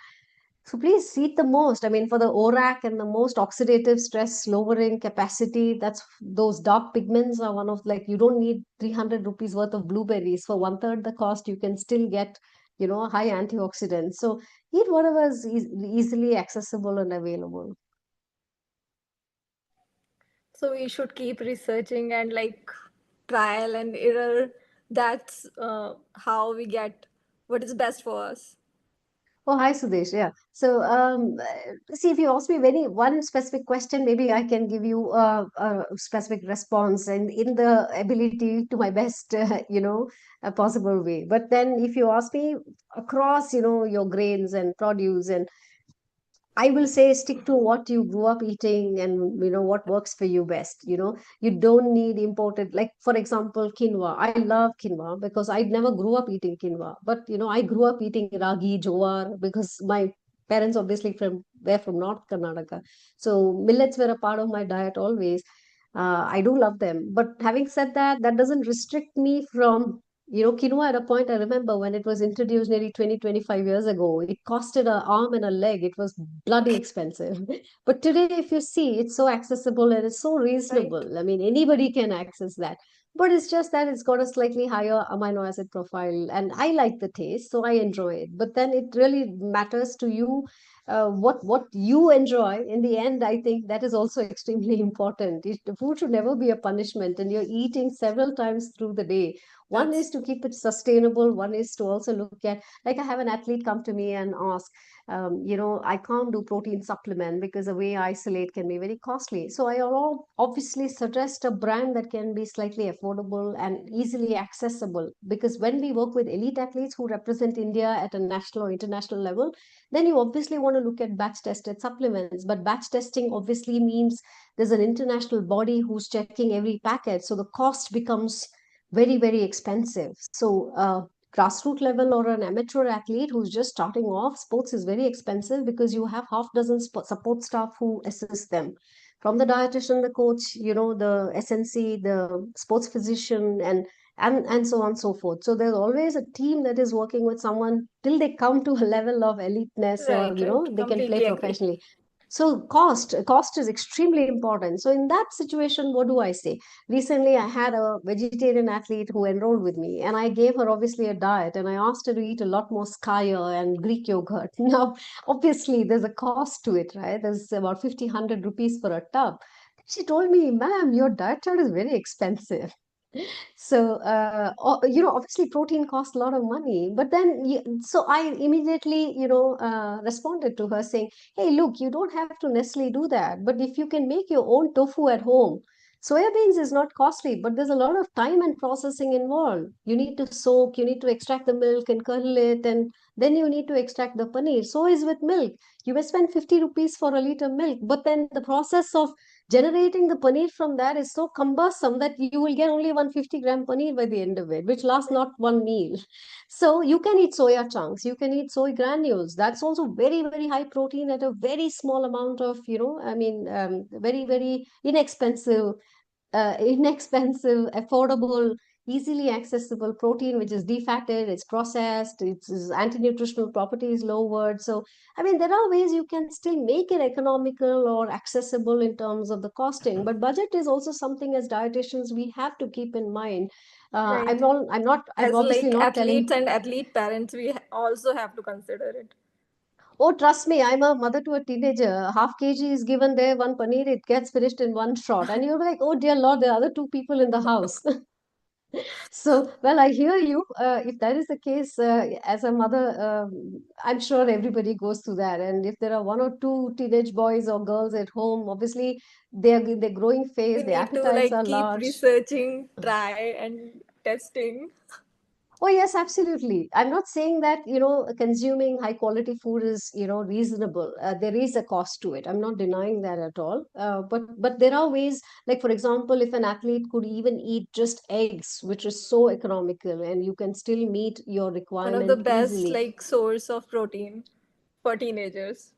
So please eat the most. I mean, for the ORAC and the most oxidative stress lowering capacity, that's those dark pigments are one of, like, you don't need 300 rupees worth of blueberries. For one third the cost, you can still get, high antioxidants. So eat whatever is easily accessible and available. So we should keep researching and like trial and error. That's how we get what is best for us. Oh, hi, Sudesh. Yeah. So, see, if you ask me one specific question, maybe I can give you a specific response and in the ability to my best, a possible way. But then, if you ask me across, your grains and produce, and I will say stick to what you grew up eating and what works for you best. You don't need imported, like for example, quinoa. I love quinoa because I never grew up eating quinoa. But I grew up eating ragi, jowar because my parents obviously were from North Karnataka. So millets were a part of my diet always. I do love them. But having said that, that doesn't restrict me from quinoa. At a point, I remember when it was introduced nearly 20-25 years ago, it costed an arm and a leg. It was bloody expensive. But today, if you see, it's so accessible and it's so Right. reasonable. I mean, anybody can access that. But it's just that it's got a slightly higher amino acid profile, and I like the taste, so I enjoy it. But then it really matters to you what you enjoy. In the end, I think that is also extremely important. The food should never be a punishment, and you're eating several times through the day. One That's is to keep it sustainable. One is to also look at, like, I have an athlete come to me and ask, I can't do protein supplement because the whey isolate can be very costly. So I obviously suggest a brand that can be slightly affordable and easily accessible. Because when we work with elite athletes who represent India at a national or international level, then you obviously want to look at batch tested supplements. But batch testing obviously means there's an international body who's checking every packet. So the cost becomes very, very expensive. So, grassroots level or an amateur athlete who's just starting off, sports is very expensive because you have half dozen support staff who assist them. From the dietitian, the coach, the SNC, the sports physician, and so on and so forth. So there's always a team that is working with someone till they come to a level of eliteness, or right, right. they can play Completely agree. professionally. So cost is extremely important. So in that situation, what do I say? Recently, I had a vegetarian athlete who enrolled with me, and I gave her obviously a diet, and I asked her to eat a lot more skaya and Greek yogurt. Now, obviously, there's a cost to it, right? There's about 50-100 rupees for a tub. She told me, "Ma'am, your diet chart is very expensive." So, obviously protein costs a lot of money, but then, so I immediately, responded to her saying, "Hey, look, you don't have to necessarily do that, but if you can make your own tofu at home, soya beans is not costly, but there's a lot of time and processing involved. You need to soak, you need to extract the milk and curdle it, and then you need to extract the paneer. So is with milk. You may spend 50 rupees for a liter milk, but then the process of generating the paneer from that is so cumbersome that you will get only 150-gram paneer by the end of it, which lasts not one meal. So you can eat soya chunks, you can eat soy granules. That's also very, very high protein at a very small amount of, very, very inexpensive, affordable, easily accessible protein, which is defatted, it's processed, its anti-nutritional properties lowered. So, I mean, there are ways you can still make it economical or accessible in terms of the costing. But budget is also something as dietitians we have to keep in mind. Right. I'm As obviously like not telling. athletes and athlete parents, we also have to consider it. Oh, trust me, I'm a mother to a teenager. Half kg is given there, one paneer, it gets finished in one shot. And you're like, oh dear Lord, there are other two people in the house. So, well, I hear you. If that is the case, as a mother, I'm sure everybody goes through that. And if there are one or two teenage boys or girls at home, obviously they're growing phase, We their need to appetites like are keep large. researching, try and testing. Oh, yes, absolutely. I'm not saying that, consuming high quality food is, reasonable. There is a cost to it. I'm not denying that at all. But there are ways, like for example, if an athlete could even eat just eggs, which is so economical, and you can still meet your One of the requirement best easily. like source of protein for teenagers.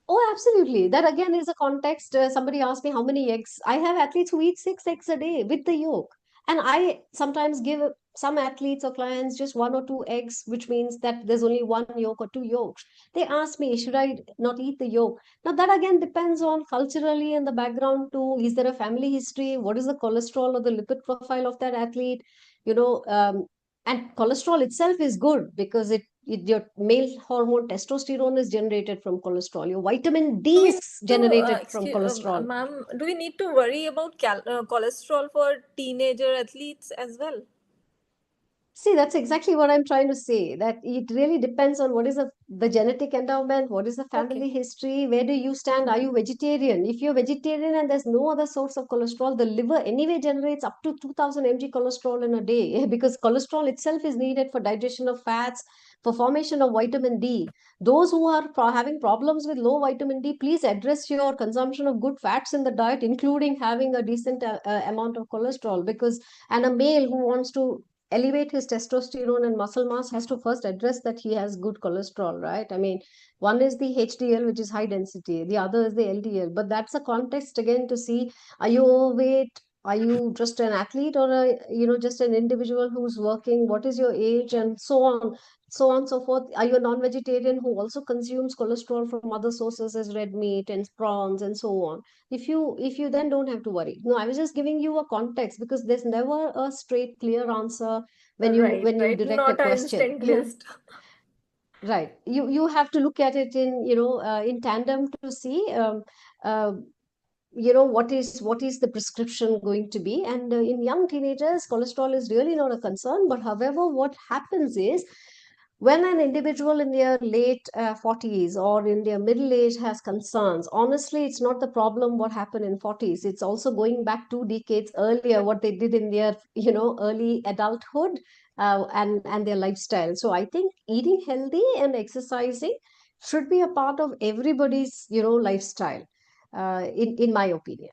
Oh, absolutely. That again is a context. Somebody asked me how many eggs. I have athletes who eat 6 eggs a day with the yolk. And I sometimes give some athletes or clients just 1 or 2 eggs, which means that there's only one yolk or 2 yolks. They ask me, should I not eat the yolk? Now that again depends on culturally and the background too. Is there a family history? What is the cholesterol or the lipid profile of that athlete? You know, and cholesterol itself is good because your male hormone testosterone is generated from cholesterol. Your vitamin D Do we is need to, generated from cholesterol. ma'am, do we need to worry about cholesterol for teenager athletes as well? See, that's exactly what I'm trying to say. That it really depends on what is the genetic endowment, what is the family history, where do you stand? Are you vegetarian? If you're vegetarian and there's no other source of cholesterol, the liver anyway generates up to 2000 mg cholesterol in a day because cholesterol itself is needed for digestion of fats, for formation of vitamin D. Those who are having problems with low vitamin D, please address your consumption of good fats in the diet, including having a decent amount of cholesterol. Because, and a male who wants to elevate his testosterone and muscle mass has to first address that he has good cholesterol, right? I mean, one is the HDL, which is high density, the other is the LDL, but that's a context again to see, are you overweight? Are you just an athlete or just an individual who's working? What is your age? And so on, so forth. Are you a non-vegetarian who also consumes cholesterol from other sources as red meat and prawns and so on? If you then don't have to worry. No, I was just giving you a context because there's never a straight clear answer when you Right, direct a not an question. instant list. Right, you have to look at it in tandem to see uh, what is the prescription going to be. And in young teenagers, cholesterol is really not a concern. But however, what happens is, when an individual in their late 40s or in their middle age has concerns, honestly, it's not the problem what happened in 40s. It's also going back 2 decades earlier, what they did in their early adulthood, and their lifestyle. So I think eating healthy and exercising should be a part of everybody's lifestyle, in my opinion.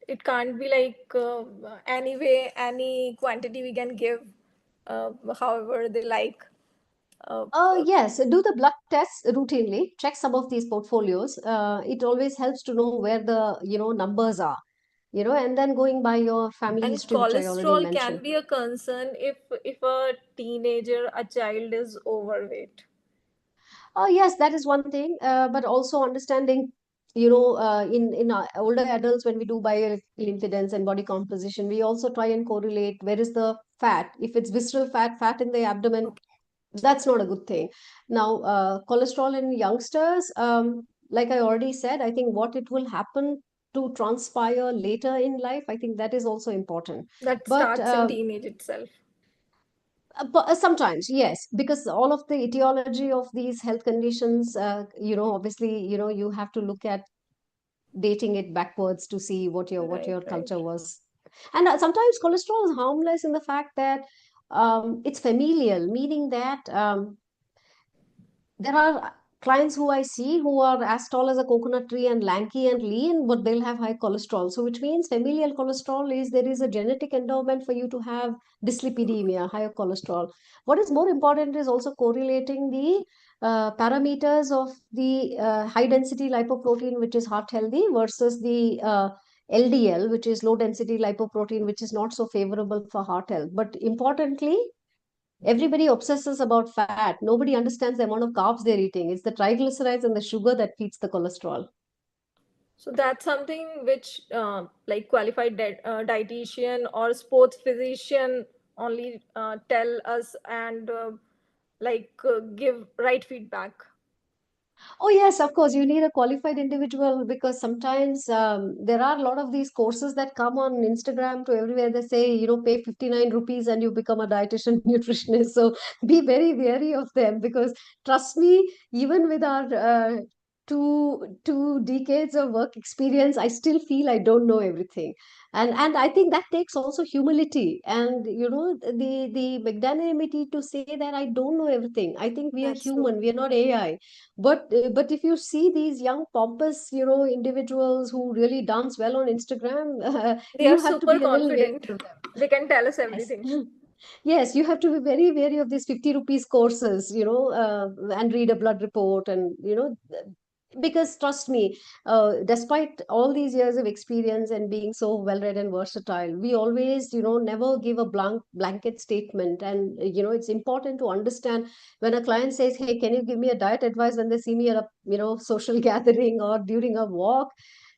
It can't be like anyway, any quantity we can give, however they like. Yes, do the blood tests routinely. Check some of these portfolios. It always helps to know where the numbers are. And then going by your family And history, which I already cholesterol can mentioned. be a concern if a teenager, a child is overweight. Oh, yes, that is one thing. But also understanding, in older adults, when we do bioelectrical impedance and body composition, we also try and correlate where is the fat. If it's visceral fat in the abdomen, that's not a good thing. Now, cholesterol in youngsters, like I already said, I think what it will happen to transpire later in life, I think that is also important. That But starts in teenage itself. sometimes, yes, because all of the etiology of these health conditions, obviously, you have to look at dating it backwards to see what your Right. culture was. And sometimes cholesterol is harmless in the fact that it's familial, meaning that there are clients who I see who are as tall as a coconut tree and lanky and lean, but they'll have high cholesterol. So, which means familial cholesterol is there is a genetic endowment for you to have dyslipidemia, higher cholesterol. What is more important is also correlating the parameters of the high density lipoprotein, which is heart healthy, versus the LDL, which is low density lipoprotein, which is not so favorable for heart health. But importantly, everybody obsesses about fat. Nobody understands the amount of carbs they're eating. It's the triglycerides and the sugar that feeds the cholesterol. So that's something which, like qualified dietitian or sports physician only tell us and give right feedback. Oh, yes, of course. You need a qualified individual because sometimes there are a lot of these courses that come on Instagram to everywhere. They say, pay 59 rupees and you become a dietitian nutritionist. So be very wary of them because trust me, even with our two decades of work experience, I still feel I don't know everything. And I think that takes also humility and, the magnanimity to say that I don't know everything. I think we are That's true. human. We are not AI. But if you see these young pompous individuals who really dance well on Instagram, They are you have to super be a little wary confident. of them. They can tell us Yes. everything. Yes, you have to be very wary of these 50 rupees courses, and read a blood report and Because trust me, despite all these years of experience and being so well read and versatile, we always, never give a blanket statement. And it's important to understand when a client says, hey, can you give me a diet advice, when they see me at a social gathering or during a walk.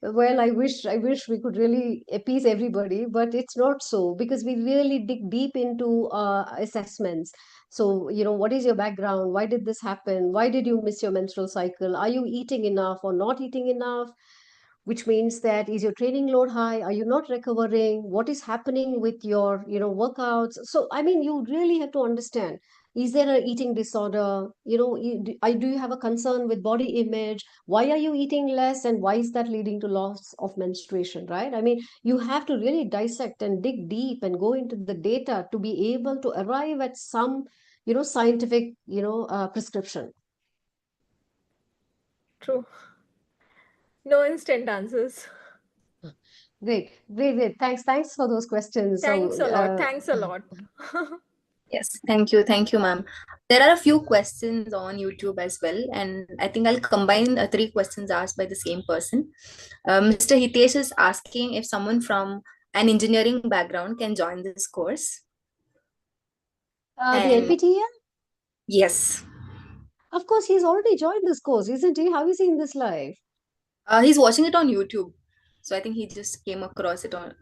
Well, I wish we could really appease everybody, but it's not so, because we really dig deep into assessments. So, what is your background? Why did this happen? Why did you miss your menstrual cycle? Are you eating enough or not eating enough? Which means that, is your training load high? Are you not recovering? What is happening with your, workouts? So, I mean, you really have to understand, is there a eating disorder? Do you have a concern with body image? Why are you eating less, and why is that leading to loss of menstruation, right? I mean, you have to really dissect and dig deep and go into the data to be able to arrive at some scientific prescription. True. No instant answers. Great. Thanks for those questions. Thanks So a lot. Thanks a lot. Yes, thank you, ma'am. There are a few questions on YouTube as well, and I think I'll combine three questions asked by the same person. Mr. Hitesh is asking if someone from an engineering background can join this course. The And NPTEL, yes, of course, he's already joined this course, isn't he? How is he in this live? he's watching it on YouTube, so I think he just came across it on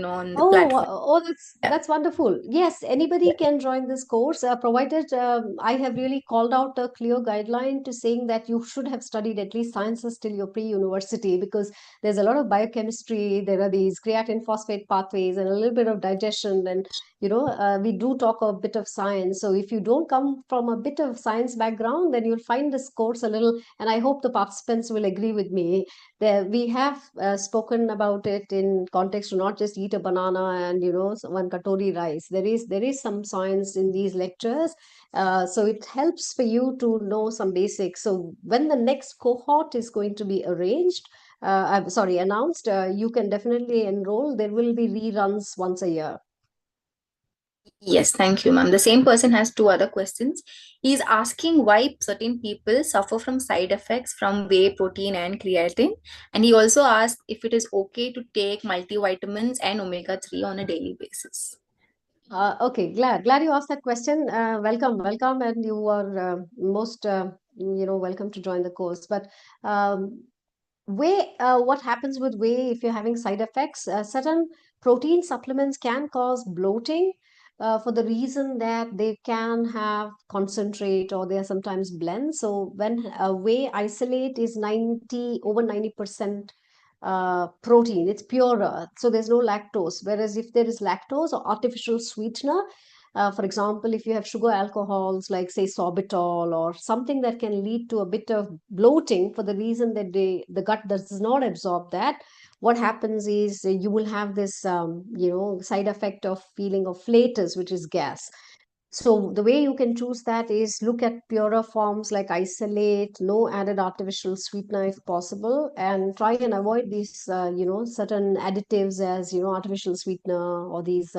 on the Oh, platform. that's Yeah. that's wonderful. Yes, anybody can join this course, provided I have really called out a clear guideline to saying that you should have studied at least sciences till your pre-university, because there's a lot of biochemistry. There are these creatine phosphate pathways and a little bit of digestion, and we do talk a bit of science. So if you don't come from a bit of science background, then you'll find this course a little. And I hope the participants will agree with me. There we have spoken about it in context to not just eat a banana and one katori rice. There is some science in these lectures, so it helps for you to know some basics. So when the next cohort is going to be I'm sorry, announced, you can definitely enroll. There will be reruns once a year. Yes, thank you, ma'am. The same person has two other questions. He's asking why certain people suffer from side effects from whey protein and creatine. And he also asked if it is okay to take multivitamins and omega-3 on a daily basis. Okay, glad you asked that question. Welcome, and you are most welcome to join the course. But whey, what happens with whey if you're having side effects? Certain protein supplements can cause bloating, for the reason that they can have concentrate, or they are sometimes blends. So when whey isolate is 90% protein, it's purer, so there's no lactose. Whereas if there is lactose or artificial sweetener, for example, if you have sugar alcohols like, say, sorbitol or something that can lead to a bit of bloating, for the reason that the gut does not absorb that, what happens is you will have this side effect of feeling of flatus, which is gas. So the way you can choose that is look at purer forms like isolate, no added artificial sweetener if possible, and try and avoid these, certain additives as, artificial sweetener, or these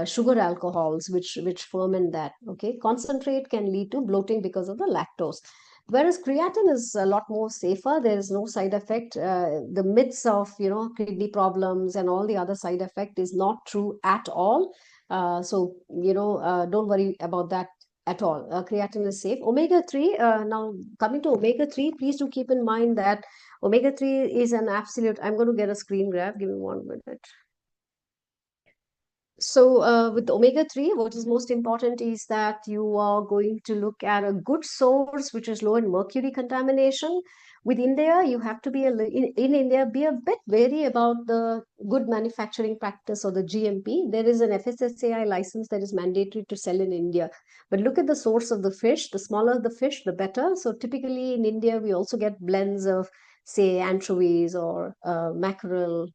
sugar alcohols, which ferment that. Okay, concentrate can lead to bloating because of the lactose. Whereas creatine is a lot more safer. There is no side effect. The myths of, kidney problems and all the other side effect is not true at all. So, don't worry about that at all. Creatine is safe. Omega-3, now coming to omega-3, please do keep in mind that omega-3 is an absolute. I'm going to get a screen grab. Give me 1 minute. So with omega-3, what is most important is that you are going to look at a good source which is low in mercury contamination. With India, you have to be in India, be a bit wary about the good manufacturing practice, or the GMP. There is an FSSAI license that is mandatory to sell in India. But look at the source of the fish. The smaller the fish, the better. So typically in India, we also get blends of, say, anchovies or mackerel,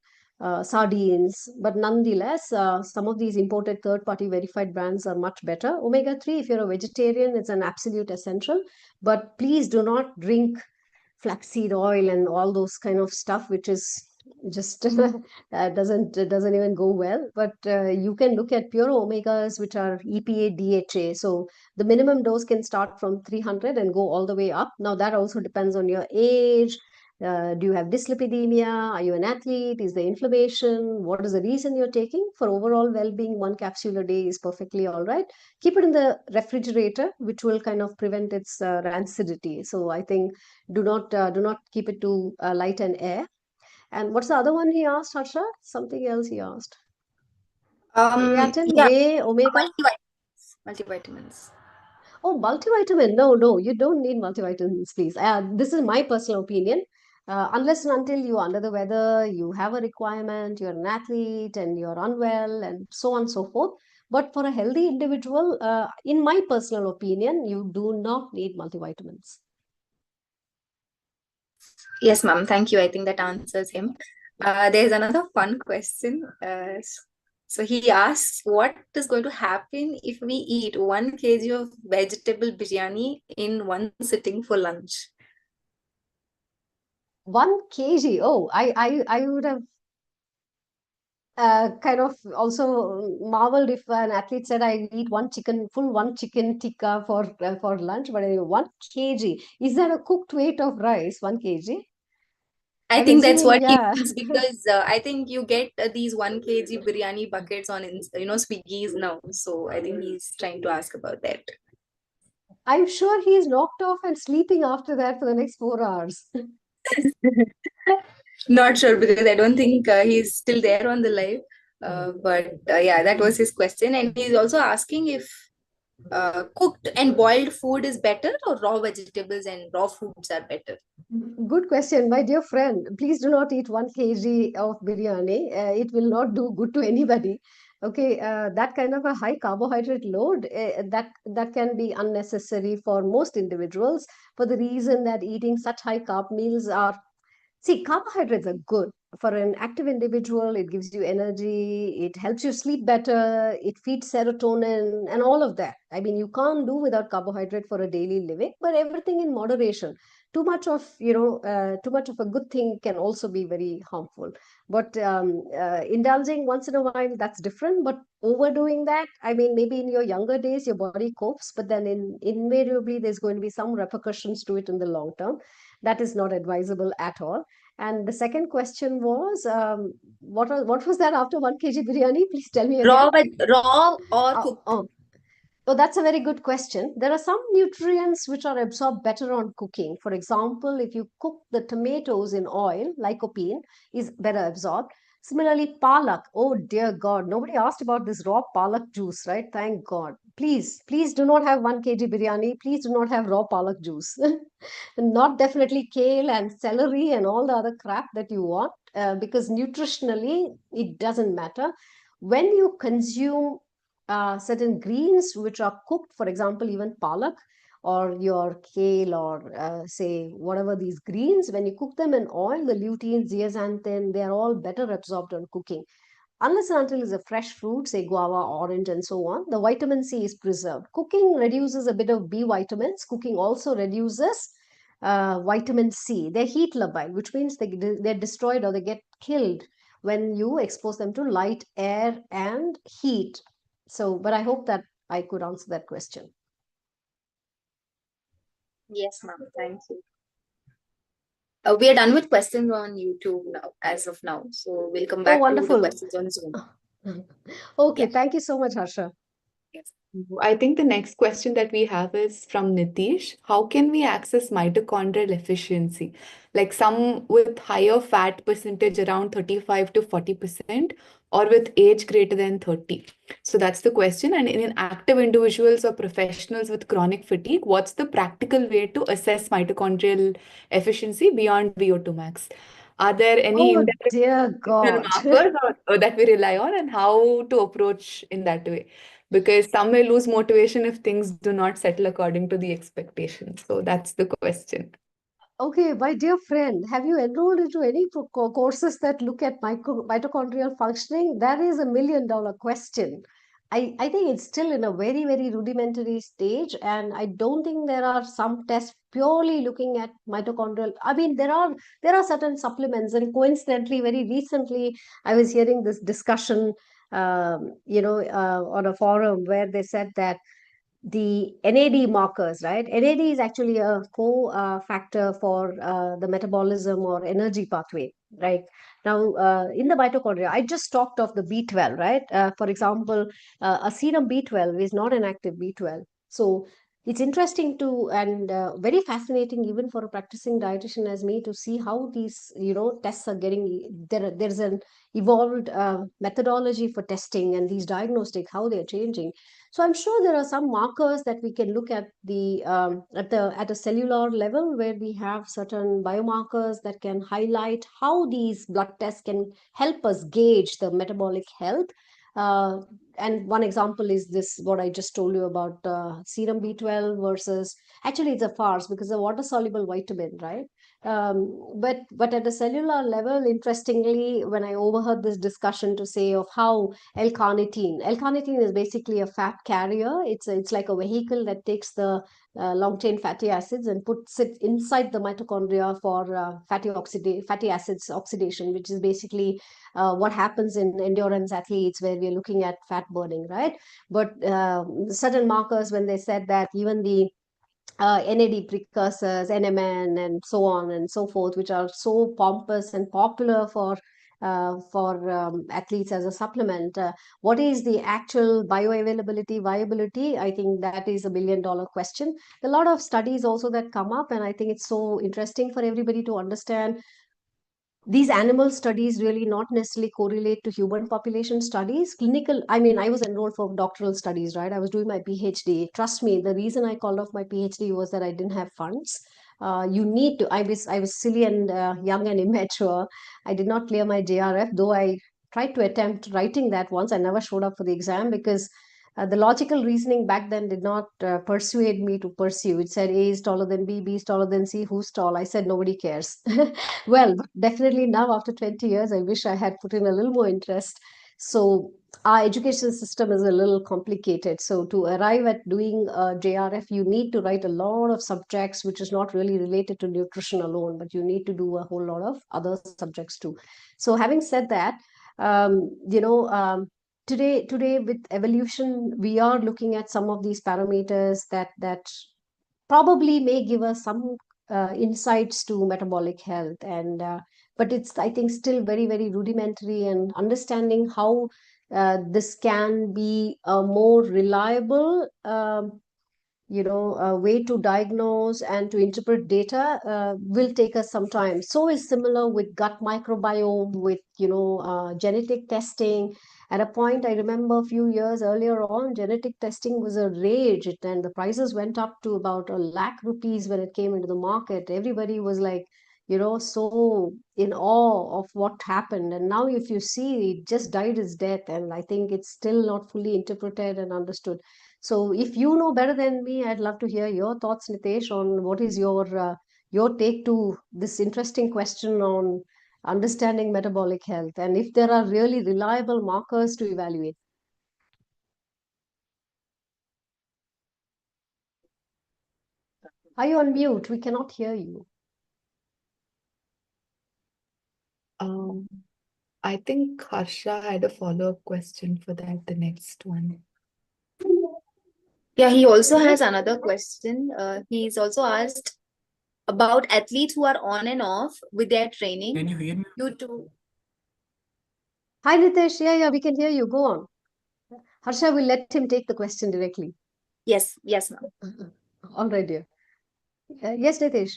sardines, but nonetheless, some of these imported third-party verified brands are much better. Omega-3, if you're a vegetarian, it's an absolute essential, but please do not drink flaxseed oil and all those kind of stuff, which is just doesn't even go well. But you can look at pure omegas, which are EPA, DHA. So the minimum dose can start from 300 and go all the way up. Now that also depends on your age. Do you have dyslipidemia? Are you an athlete? Is there inflammation? What is the reason you're taking? For overall well-being, 1 capsule a day is perfectly all right. Keep it in the refrigerator, which will kind of prevent its rancidity. So I think do not keep it too light and air. And what's the other one he asked, Harsha? Something else he asked. Creatine, Yeah, whey, omega. multivitamins. Oh, multivitamin. No, you don't need multivitamins, please. This is my personal opinion. Unless and until you're under the weather, you have a requirement, you're an athlete and you're unwell, and so on and so forth. But for a healthy individual, in my personal opinion, you do not need multivitamins. Yes, ma'am. Thank you. I think that answers him. There's another fun question. So he asks, what is going to happen if we eat 1 kg of vegetable biryani in one sitting for lunch? 1 kg. Oh, I would have kind of also marveled if an athlete said I eat one chicken tikka for lunch, but anyway, 1 kg. Is that a cooked weight of rice? 1 kg? I I'm think that's assuming, what he yeah. means because I think you get these 1 kg biryani buckets on Swiggy's now. So I think he's trying to ask about that. I'm sure he's knocked off and sleeping after that for the next 4 hours. Not sure because I don't think he's still there on the live. But yeah, that was his question. And he's also asking if cooked and boiled food is better or raw vegetables and raw foods are better. Good question, my dear friend. Please do not eat 1 kg of biryani. It will not do good to anybody. Okay, that kind of a high carbohydrate load, that can be unnecessary for most individuals for the reason that eating such high carb meals are. See, carbohydrates are good. For an active individual, it gives you energy, it helps you sleep better, it feeds serotonin, and all of that. I mean, you can't do without carbohydrate for a daily living, but everything in moderation. Too much of a good thing can also be very harmful. But indulging once in a while, that's different. But overdoing that, I mean, maybe in your younger days, your body copes, but then invariably, there's going to be some repercussions to it in the long term. That is not advisable at all. And the second question was, what was that after 1 kg biryani? Please tell me again. Raw or cooked? Oh, that's a very good question. There are some nutrients which are absorbed better on cooking. For example, if you cook the tomatoes in oil, lycopene is better absorbed. Similarly, palak. Oh dear God, nobody asked about this raw palak juice, right? Thank God. Please do not have 1 kg biryani. Please do not have raw palak juice. Not definitely kale and celery and all the other crap that you want, because nutritionally it doesn't matter. When you consume certain greens which are cooked, for example, even palak or your kale or say whatever these greens, when you cook them in oil, the lutein, zeaxanthin, they are all better absorbed on cooking. Unless and until it's a fresh fruit, say guava, orange, and so on, the vitamin C is preserved. Cooking reduces a bit of B vitamins. Cooking also reduces vitamin C. They're heat labile, which means they're destroyed or they get killed when you expose them to light, air, and heat. So, but I hope that I could answer that question. Yes, ma'am. Thank you. We are done with questions on YouTube now, as of now. So we'll come back to the questions on Zoom. Okay, Yeah. thank you so much, Harsha. Yes. I think the next question that we have is from Nitish. How can we access mitochondrial efficiency? Like some with higher fat percentage around 35 to 40% or with age greater than 30. So that's the question. And in active individuals or professionals with chronic fatigue, what's the practical way to assess mitochondrial efficiency beyond VO2 max? Are there any Oh dear God. markers or that we rely on, and how to approach in that way? Because some may lose motivation if things do not settle according to the expectations. So that's the question. Okay, my dear friend, have you enrolled into any courses that look at mitochondrial functioning? That is $1 million question. I think it's still in a very, very rudimentary stage, and I don't think there are some tests purely looking at mitochondrial. I mean, there are certain supplements, and coincidentally, very recently, I was hearing this discussion, on a forum where they said that the NAD markers, right? NAD is actually a co-factor for the metabolism or energy pathway, right? Now, in the mitochondria, I just talked of the B12, right? For example, a serum B12 is not an active B12. So it's interesting to and very fascinating even for a practicing dietitian as me to see how these, tests are getting there. There's an evolved methodology for testing and these diagnostic, how they're changing. So I'm sure there are some markers that we can look at at a cellular level where we have certain biomarkers that can highlight how these blood tests can help us gauge the metabolic health. Uh, and one example is this, what I just told you about serum B12 versus, actually it's a farce because a water soluble vitamin, right? But at a cellular level, interestingly, when I overheard this discussion to say of how L-carnitine is basically a fat carrier. It's like a vehicle that takes the long chain fatty acids and puts it inside the mitochondria for fatty acids oxidation, which is basically what happens in endurance athletes where we're looking at fat burning, right? But certain markers, when they said that even the NAD precursors, NMN, and so on and so forth, which are so pompous and popular for athletes as a supplement. What is the actual bioavailability, viability? I think that is $1 billion question. A lot of studies also that come up, and I think it's so interesting for everybody to understand these animal studies really not necessarily correlate to human population studies. Clinical, I mean, I was enrolled for doctoral studies, right? I was doing my PhD. Trust me, the reason I called off my PhD was that I didn't have funds. You need to, I was silly and young and immature. I did not clear my JRF, though I tried to attempt writing that once. I never showed up for the exam because the logical reasoning back then did not persuade me to pursue. It said A is taller than B is taller than C, who's tall? I said nobody cares. Well, definitely now after 20 years, I wish I had put in a little more interest. So our education system is a little complicated. So to arrive at doing a JRF, you need to write a lot of subjects, which is not really related to nutrition alone, but you need to do a whole lot of other subjects too. So having said that, today with evolution, we are looking at some of these parameters that probably may give us some insights to metabolic health, and but it's, I think, still very, very rudimentary, and understanding how this can be a more reliable way to diagnose and to interpret data will take us some time. So is similar with gut microbiome, with genetic testing. At a point, I remember a few years earlier on, genetic testing was a rage, and the prices went up to about 1 lakh rupees when it came into the market. Everybody was like, so in awe of what happened. And now, if you see, it just died its death, and I think it's still not fully interpreted and understood. So if you know better than me, I'd love to hear your thoughts, Nitesh, on what is your take to this interesting question on understanding metabolic health, and if there are really reliable markers to evaluate. Are you on mute? We cannot hear you. I think Harsha had a follow-up question for that, the next one. Yeah, he also has another question. He's also asked about athletes who are on and off with their training. Can you hear me? You too. Hi, Nitesh. Yeah, we can hear you. Go on. Harsha will let him take the question directly. Yes, ma'am. All right, dear. Yes, Nitesh.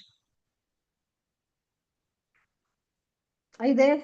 Are you there?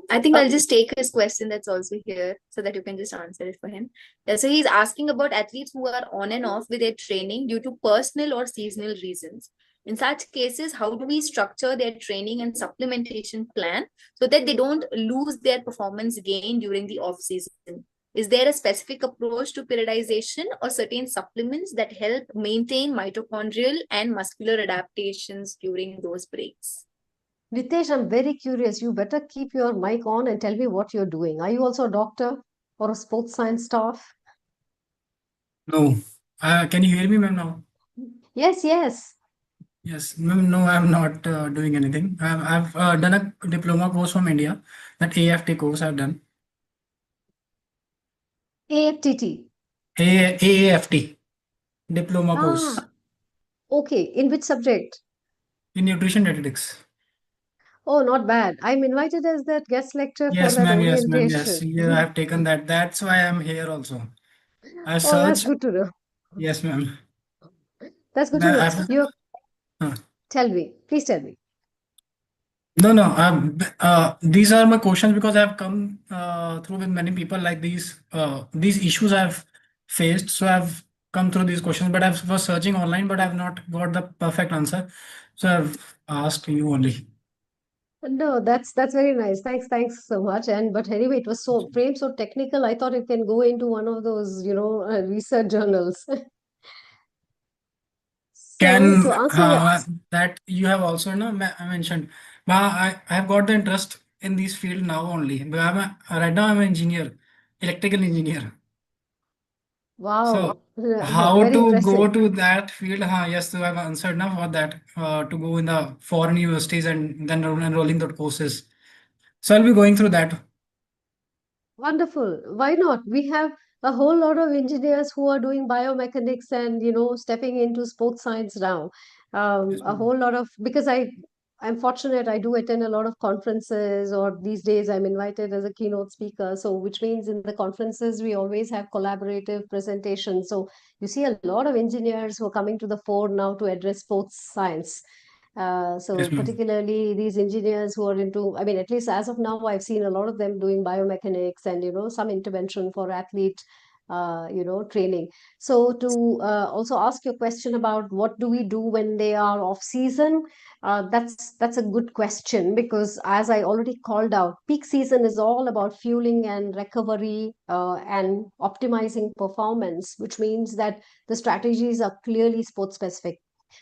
I think I'll just take his question that's also here so that you can just answer it for him. Yeah, so he's asking about athletes who are on and off with their training due to personal or seasonal reasons. In such cases, how do we structure their training and supplementation plan so that they don't lose their performance gain during the off season? Is there a specific approach to periodization or certain supplements that help maintain mitochondrial and muscular adaptations during those breaks? Nitesh, I'm very curious. You better keep your mic on and tell me what you're doing. Are you also a doctor or a sports science staff? No. Can you hear me, ma'am, now? Yes, yes. Yes, ma'am, no, I'm not doing anything. I've done a diploma course from India, that AFT course I've done. AFTT. AAFT, diploma course Ah, okay. In which subject? in nutrition dietetics. Oh, not bad. I'm invited as that guest lecturer for Yes, that ma'am, yes, ma'am, yes. orientation. Yeah, I've taken that. That's why I'm here also. I Oh, that's searched. good to know. Yes, ma'am. That's good to know. I've, You uh, tell me. Please tell me. no, no. These are my questions because I've come through with many people like these issues I've faced. So I've come through these questions, but I was searching online, but I've not got the perfect answer. So I've asked you only. No, that's very nice. Thanks so much. And but anyway, it was so framed so technical. I thought it can go into one of those, research journals. So to Can answer your, that you have also mentioned, but I have got the interest in this field now only. But right now I'm an engineer, electrical engineer. wow, So how very to impressive. go to that field? Yes, so I've answered now for that to go in the foreign universities and then enrolling the courses. So I'll be going through that. Wonderful. Why not? We have a whole lot of engineers who are doing biomechanics and, stepping into sports science now. Yes, A ma'am. whole lot of, because I'm fortunate, I do attend a lot of conferences, or these days I'm invited as a keynote speaker. So, which means in the conferences, we always have collaborative presentations. So, you see a lot of engineers who are coming to the fore now to address sports science. So Yes, ma'am. particularly these engineers who are into, I mean, at least as of now, I've seen a lot of them doing biomechanics and, some intervention for athlete, training. So to also ask your question about what do we do when they are off season, that's a good question, because as I already called out, peak season is all about fueling and recovery and optimizing performance, which means that the strategies are clearly sport specific.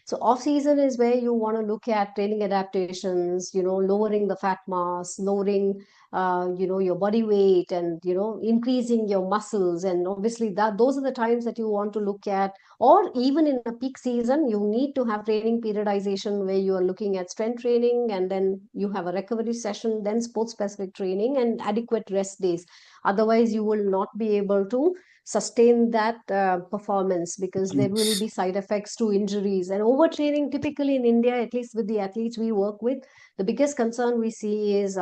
So off season is where you want to look at training adaptations, lowering the fat mass, lowering, your body weight, and increasing your muscles. And obviously that those are the times that you want to look at. Or even in a peak season, you need to have training periodization where you are looking at strength training, and then you have a recovery session, then sports specific training and adequate rest days. Otherwise, you will not be able to sustain that performance, because there will be side effects to injuries. And overtraining, typically in India, at least with the athletes we work with, the biggest concern we see is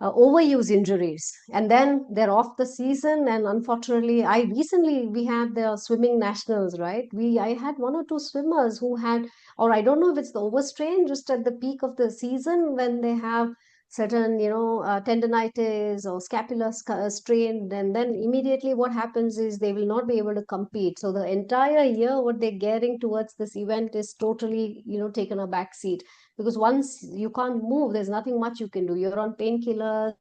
overuse injuries, and then they're off the season. And unfortunately, I recently, we had the swimming nationals, right? I had one or two swimmers who had, or I don't know if it's the overstrain just at the peak of the season, when they have certain, tendonitis or scapular strain, and then immediately what happens is they will not be able to compete. So the entire year what they're getting towards this event is totally, taken a back seat, because once you can't move, there's nothing much you can do. You're on painkillers,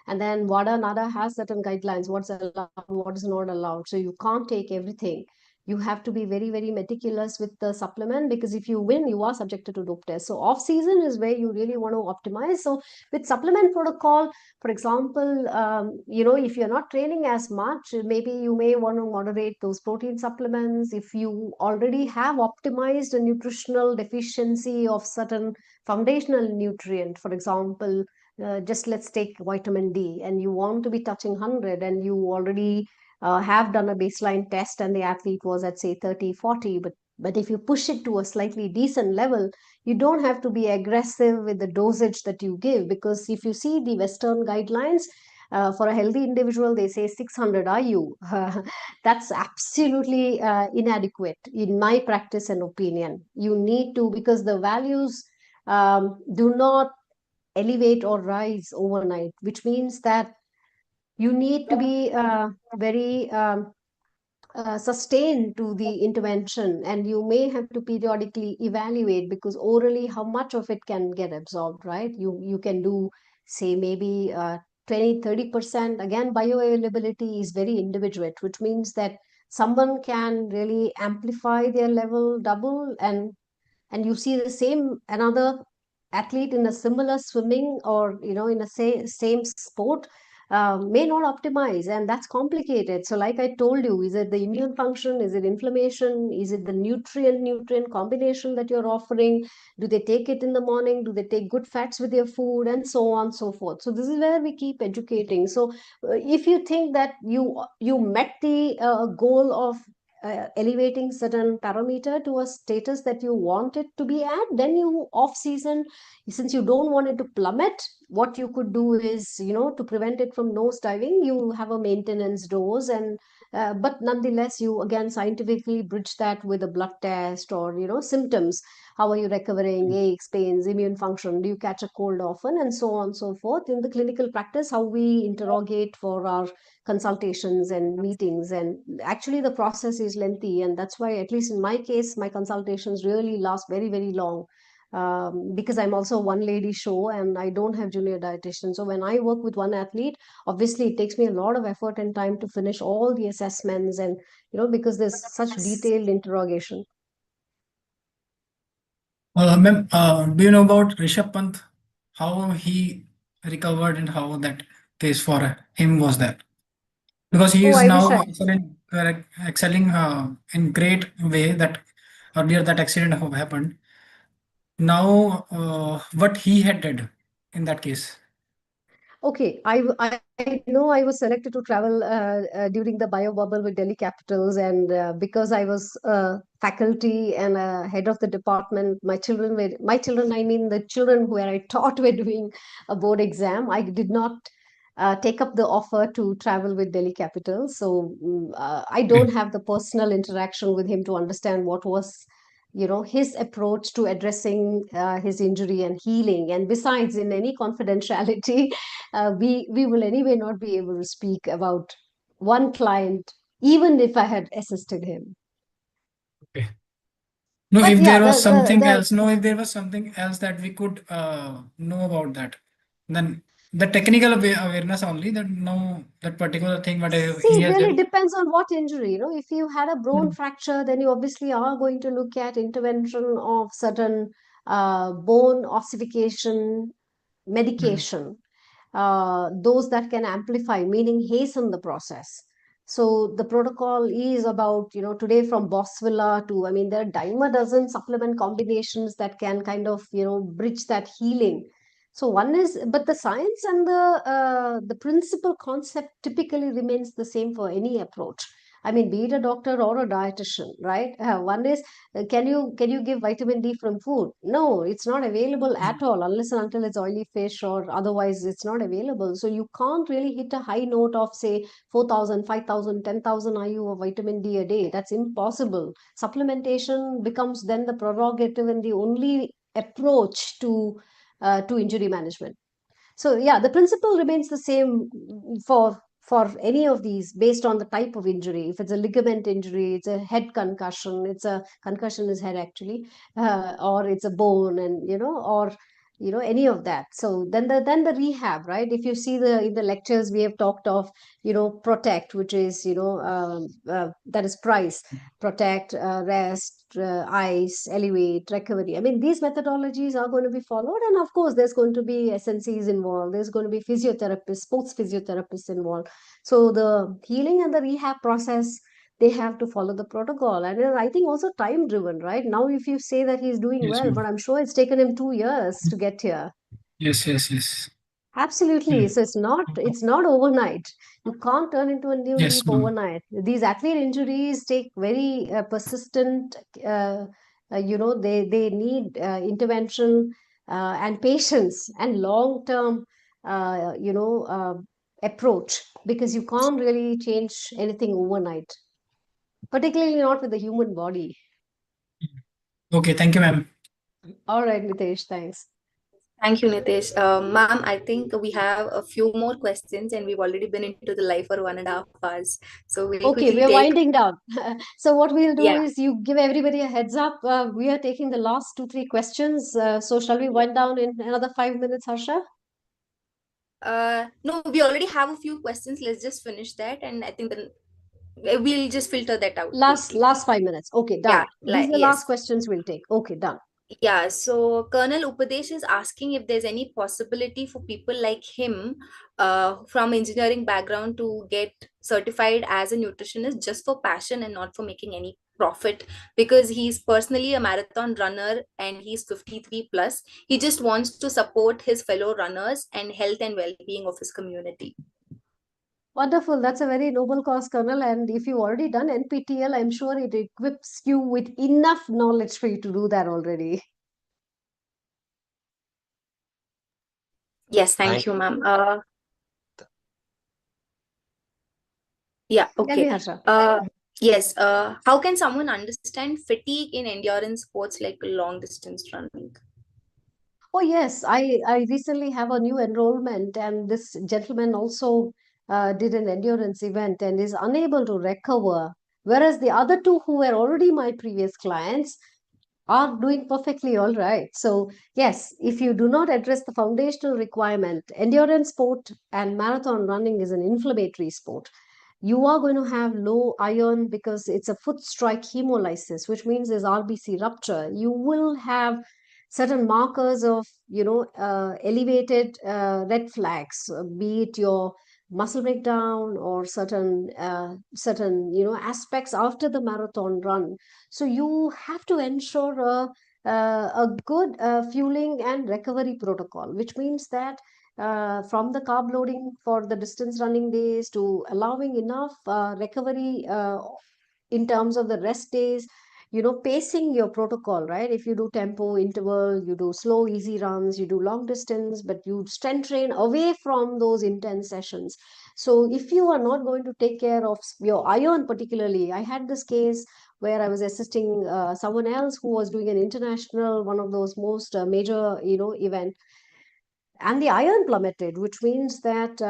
and then WADA NADA has certain guidelines, what's allowed, what is not allowed. So you can't take everything. You have to be very, very meticulous with the supplement, because if you win, you are subjected to dope test. So off season is where you really want to optimize. So with supplement protocol, for example, if you're not training as much, maybe you may want to moderate those protein supplements. If you already have optimized a nutritional deficiency of certain foundational nutrient, for example, just let's take vitamin D, and you want to be touching 100, and you already have done a baseline test and the athlete was at say 30, 40, but if you push it to a slightly decent level, you don't have to be aggressive with the dosage that you give, because if you see the Western guidelines, for a healthy individual, they say 600 IU. That's absolutely inadequate in my practice and opinion. You need to, because the values do not elevate or rise overnight, which means that you need to be very sustained to the intervention, and you may have to periodically evaluate, because orally how much of it can get absorbed, right? You can do say maybe 20-30%. Again, bioavailability is very individual, which means that someone can really amplify their level double, and you see the same another athlete in a similar swimming or in a same sport may not optimize, and that's complicated. So like I told you, is it the immune function, is it inflammation, is it the nutrient combination that you're offering, do they take it in the morning, do they take good fats with their food, and so on so forth. So this is where we keep educating. So if you think that you met the goal of elevating certain parameter to a status that you want it to be at, then you off season, since you don't want it to plummet, what you could do is, to prevent it from nose diving, you have a maintenance dose, and but nonetheless you again scientifically bridge that with a blood test or symptoms. How are you recovering? Aches, pains, immune function, do you catch a cold often, and so on so forth. In the clinical practice, how we interrogate for our consultations and meetings, and actually the process is lengthy, and that's why, at least in my case, my consultations really last very, very long, because I'm also a one lady show and I don't have junior dietitian. So when I work with one athlete, obviously it takes me a lot of effort and time to finish all the assessments, and because there's such detailed interrogation. Ma'am, do you know about Rishabh Pant? How he recovered and how that case for him was that? Because he Oh, is I wish now I excelling in great way that earlier that accident have happened. Now, what he had did in that case. Okay, I know I was selected to travel during the bio bubble with Delhi Capitals, and because I was faculty and head of the department, my children, I mean the children where I taught were doing a board exam. I did not take up the offer to travel with Delhi Capitals, so I don't Okay. have the personal interaction with him to understand what was his approach to addressing his injury and healing. And besides, in any confidentiality, we will anyway not be able to speak about one client, even if I had assisted him. Okay. No, But if yeah, there was something the else, no, if there was something else that we could know about that, then the technical awareness only, that no, that particular thing, whatever see, he it has really done. depends on what injury. If you had a bone Mm, fracture, then you obviously are going to look at intervention of certain bone ossification mm, medication, those that can amplify, meaning hasten the process. So the protocol is about, today from Boswellia to, I mean, there are dime a dozen supplement combinations that can kind of, bridge that healing. So one is, but the science and the principal concept typically remains the same for any approach. I mean, be it a doctor or a dietitian, right? One is, can you give vitamin D from food? No, it's not available at all unless and until it's oily fish, or otherwise it's not available. So you can't really hit a high note of, say, 4,000, 5,000, 10,000 IU of vitamin D a day. That's impossible. Supplementation becomes then the prerogative and the only approach to injury management. So yeah, the principle remains the same for any of these based on the type of injury. If it's a ligament injury, it's a head concussion, it's a concussion is head actually, or it's a bone, and or any of that. So then the rehab, right? If you see in the lectures we have talked of, protect, which is that is price, protect, rest, ice, elevate, recovery. I mean, these methodologies are going to be followed, and of course there's going to be SNCs involved, there's going to be physiotherapists, sports physiotherapists involved. So the healing and the rehab process, they have to follow the protocol. And I think also time driven, right? Now if you say that he's doing yes, well, but ma'am. I'm sure it's taken him 2 years to get here. Yes, yes, yes. Absolutely. Mm. So it's not overnight. You can't turn into a new leaf Yes, ma'am. overnight. These athlete injuries take very persistent, they need intervention and patience and long-term, approach, because you can't really change anything overnight, particularly not with the human body. Okay, thank you, ma'am. All right, Nitesh, thanks. Thank you, Nitesh. Ma'am, I think we have a few more questions and we've already been into the live for 1.5 hours. So we'll Okay, quickly we are take, winding down. So what we'll do yeah, is you give everybody a heads up. We are taking the last 2, 3 questions. So shall we wind down in another 5 minutes, Harsha? No, we already have a few questions. Let's just finish that, and I think then we'll just filter that out quickly. Last 5 minutes. Okay, done. Yeah, These are the yes. last questions we'll take. Okay, done. Yeah, so Colonel Upadesh is asking if there's any possibility for people like him from engineering background to get certified as a nutritionist just for passion and not for making any profit, because he's personally a marathon runner and he's 53 plus. He just wants to support his fellow runners and health and well-being of his community. Wonderful. That's a very noble cause, Colonel. And if you've already done NPTEL, I'm sure it equips you with enough knowledge for you to do that already. Yes, thank you, ma'am. Yeah, Tell me, okay. Harsha. Yes, how can someone understand fatigue in endurance sports like long distance running? Oh, yes. I recently have a new enrollment, and this gentleman also did an endurance event and is unable to recover. Whereas the other two who were already my previous clients are doing perfectly all right. So, yes, if you do not address the foundational requirement, endurance sport and marathon running is an inflammatory sport. You are going to have low iron because it's a foot strike hemolysis, which means there's RBC rupture. You will have certain markers of, elevated red flags, be it your muscle breakdown or certain aspects after the marathon run. So you have to ensure a good fueling and recovery protocol, which means that from the carb loading for the distance running days to allowing enough recovery in terms of the rest days, pacing your protocol, right? If you do tempo interval, you do slow easy runs, you do long distance, but you strength train away from those intense sessions. So if you are not going to take care of your iron, particularly, I had this case where I was assisting someone else who was doing an international, one of those most major event, and the iron plummeted, which means that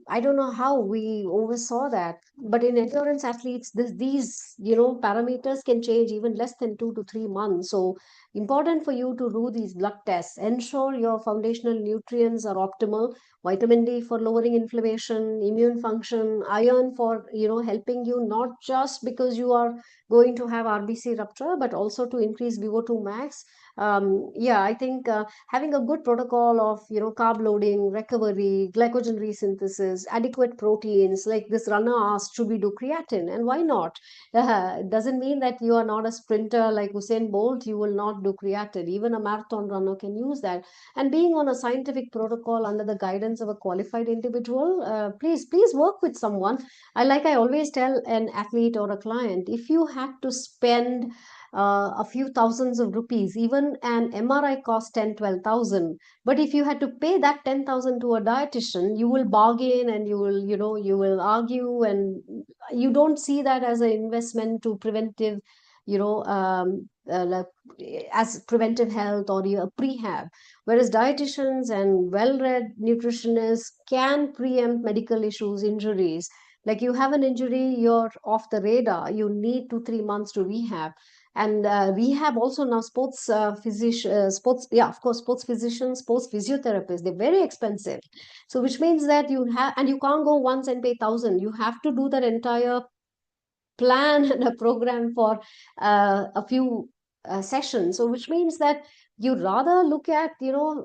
I don't know how we oversaw that. But in endurance athletes, these parameters can change even less than 2 to 3 months. So important for you to do these blood tests. Ensure your foundational nutrients are optimal. Vitamin D for lowering inflammation, immune function, iron for helping you not just because you are going to have RBC rupture, but also to increase VO2 max. Yeah, I think having a good protocol of carb loading, recovery, glycogen resynthesis, adequate proteins. Like this runner asked, should we do creatine, and why not? It doesn't mean that you are not a sprinter like Usain Bolt, you will not do creatine. Even a marathon runner can use that. And being on a scientific protocol under the guidance of a qualified individual, please work with someone. I always tell an athlete or a client, if you had to spend a few thousands of rupees, even an MRI costs 10, 12,000. But if you had to pay that 10,000 to a dietitian, you will bargain and you will argue, and you don't see that as an investment to preventive, like, as preventive health or a prehab. Whereas dietitians and well-read nutritionists can preempt medical issues, injuries. Like you have an injury, you're off the radar, you need 2 3 months to rehab. And rehab also now sports physicians, sports physiotherapists, they're very expensive. So which means that you have, and you can't go once and pay 1,000. You have to do that entire plan and a program for a few sessions. So which means that you'd rather look at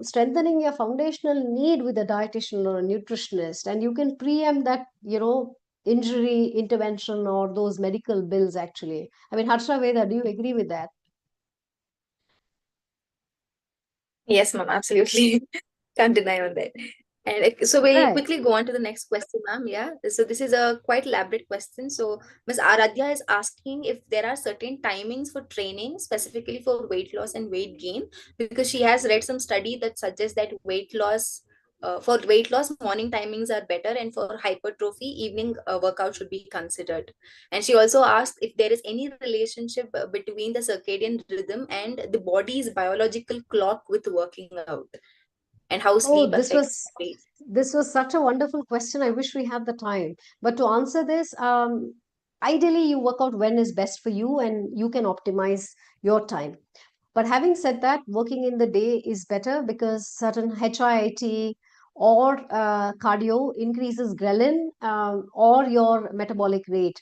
strengthening your foundational need with a dietitian or a nutritionist, and you can preempt that injury intervention or those medical bills. Actually, I mean, Harsha, Veda, do you agree with that? Yes, ma'am, absolutely. Can't deny on that. And so we'll Right. quickly go on to the next question, ma'am. Yeah. So this is a quite elaborate question. So Ms. Aradhya is asking if there are certain timings for training, specifically for weight loss and weight gain, because she has read some study that suggests that for weight loss, morning timings are better, and for hypertrophy, evening workout should be considered. And she also asked if there is any relationship between the circadian rhythm and the body's biological clock with working out, and how Oh, sleep this affects was weight. this was such a wonderful question. I wish we had the time. But to answer this, ideally you work out when is best for you and you can optimize your time. But having said that, working in the day is better because certain HIIT or cardio increases ghrelin or your metabolic rate.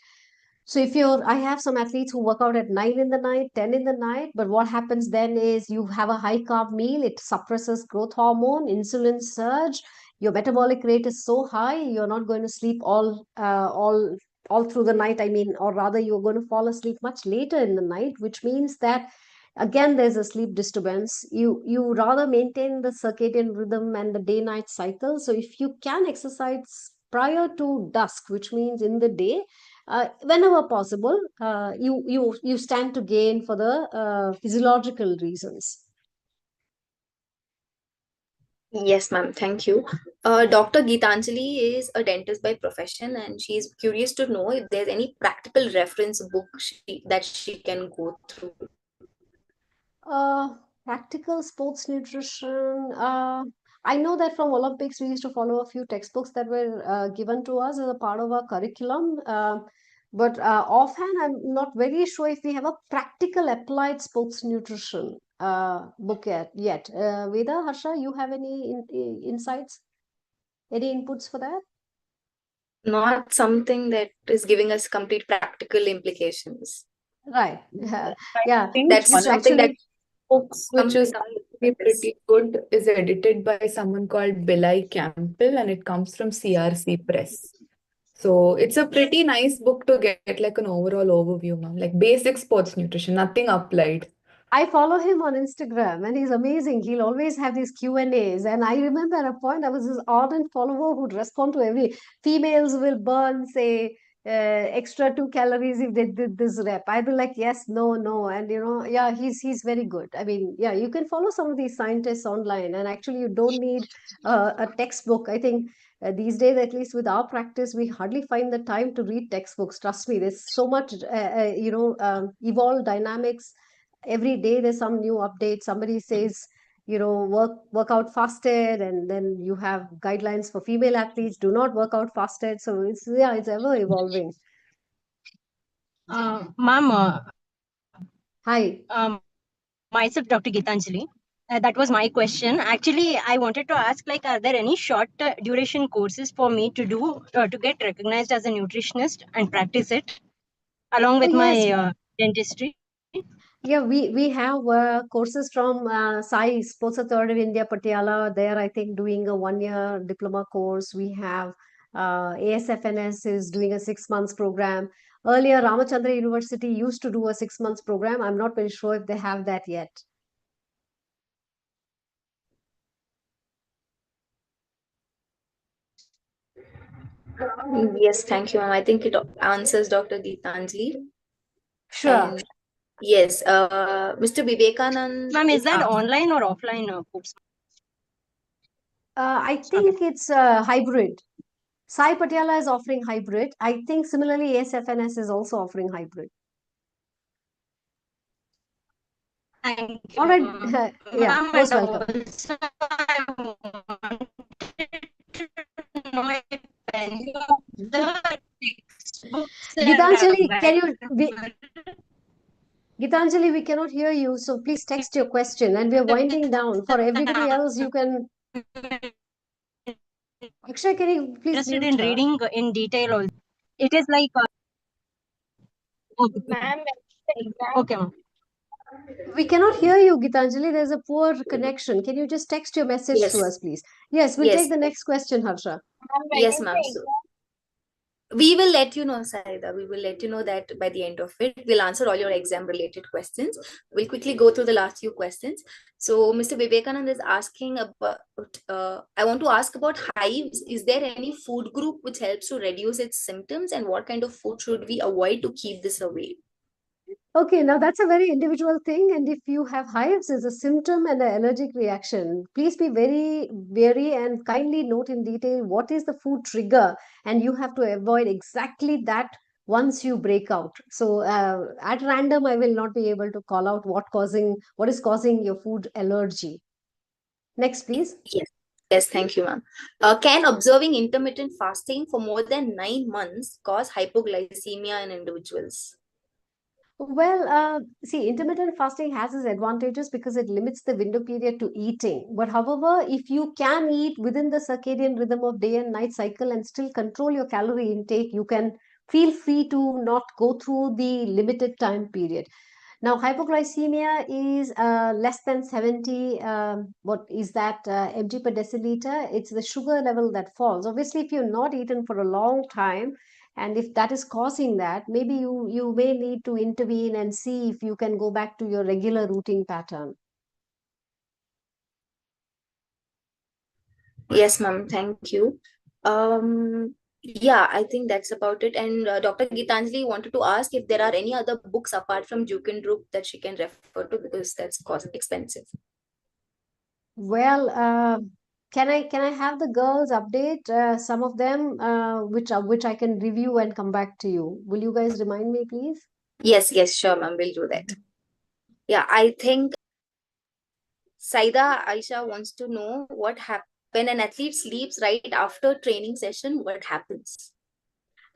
So if you're, I have some athletes who work out at 9 in the night, 10 in the night, but what happens then is you have a high carb meal, it suppresses growth hormone, insulin surge, your metabolic rate is so high, you're not going to sleep all through the night. I mean, or rather you're going to fall asleep much later in the night, which means that again there's a sleep disturbance. You rather maintain the circadian rhythm and the day night cycle. So if you can exercise prior to dusk, which means in the day, whenever possible, you stand to gain for the physiological reasons. Yes, ma'am. Thank you. Dr. Geetanjali is a dentist by profession, and she's curious to know if there's any practical reference book that she can go through. Practical sports nutrition. I know that from Olympics we used to follow a few textbooks that were given to us as a part of our curriculum. But offhand, I'm not very sure if we have a practical applied sports nutrition book yet. Veda, Harsha, you have any insights? Any inputs for that? Not something that is giving us complete practical implications. Right. Yeah. think That's It's something that actually books which is comes actually pretty good is edited by someone called Bilai Campbell, and it comes from CRC Press. So it's a pretty nice book to get like an overall overview, ma'am. Like basic sports nutrition, nothing applied. I follow him on Instagram and he's amazing. He'll always have these Q&As. And I remember at a point I was this ardent follower who'd respond to every females will burn, say, extra 2 calories if they did this rep. I'd be like, yes, no, no. And yeah, he's very good. I mean, yeah, you can follow some of these scientists online, and actually you don't need a textbook. I think these days, at least with our practice, we hardly find the time to read textbooks. Trust me, there's so much, evolved dynamics. Every day there's some new update. Somebody says, work out fasted, and then you have guidelines for female athletes, do not work out fasted. So it's ever evolving. Ma'am, Hi. myself, Dr. Geetanjali. That was my question. Actually, I wanted to ask, like, are there any short duration courses for me to do to get recognized as a nutritionist and practice it along with Yes. my dentistry? Yeah, we have courses from SAI, Sports Authority of India, Patiala. They're, I think, doing a 1-year diploma course. We have ASFNS is doing a 6 months program. Earlier, Ramachandra University used to do a 6 months program. I'm not very sure if they have that yet. Yes, thank you, ma'am. I think it answers Dr. Geetanjali. Sure. And yes, Mr. Vivekanand Ma'am, is that asking, online or offline course? I think it's hybrid. Sai Patiala is offering hybrid. I think similarly ASFNS is also offering hybrid. Thank you. All right. Yeah, Ma'am, most and welcome. also I wanted to know if any of the textbooks are Gitanjali, available. Gitanjali, we cannot hear you, so please text your question, and we're winding down. For everybody else, you can. Akshay, can you please Interested mute in her? reading in detail also. It is like okay, Ma'am, okay, ma'am. We cannot hear you, Gitanjali. There's a poor connection. Can you just text your message to yes, us, please? Yes, we'll yes, take the next question, Harsha. yes, ma'am. So we will let you know, Saida. We will let you know that by the end of it, we'll answer all your exam related questions. We'll quickly go through the last few questions. So, Mr. Vivekanand is asking about, I want to ask about hives. Is there any food group which helps to reduce its symptoms, and what kind of food should we avoid to keep this away? Okay, now that's a very individual thing. And if you have hives as a symptom and an allergic reaction, please be very wary and kindly note in detail what is the food trigger. And you have to avoid exactly that once you break out. So at random, I will not be able to call out what is causing your food allergy. Next, please. Yes. Yes, thank you, ma'am. Can observing intermittent fasting for more than 9 months cause hypoglycemia in individuals? Well, see, intermittent fasting has its advantages because it limits the window period to eating. But however, if you can eat within the circadian rhythm of day and night cycle and still control your calorie intake, you can feel free to not go through the limited time period. Now, hypoglycemia is less than 70. What is that mg per deciliter? It's the sugar level that falls. Obviously, if you're not eaten for a long time, and if that is causing that, maybe you may need to intervene and see if you can go back to your regular routine pattern. Yes, ma'am. Thank you. Yeah, I think that's about it. And Dr. Gitanjali wanted to ask if there are any other books apart from Duke and Group that she can refer to because that's cost expensive. Well, can I have the girls update some of them, which I can review and come back to you? Will you guys remind me, please? Yes, yes, sure, ma'am. We'll do that. Yeah, I think Saida Aisha wants to know what happens when an athlete sleeps right after training session. What happens?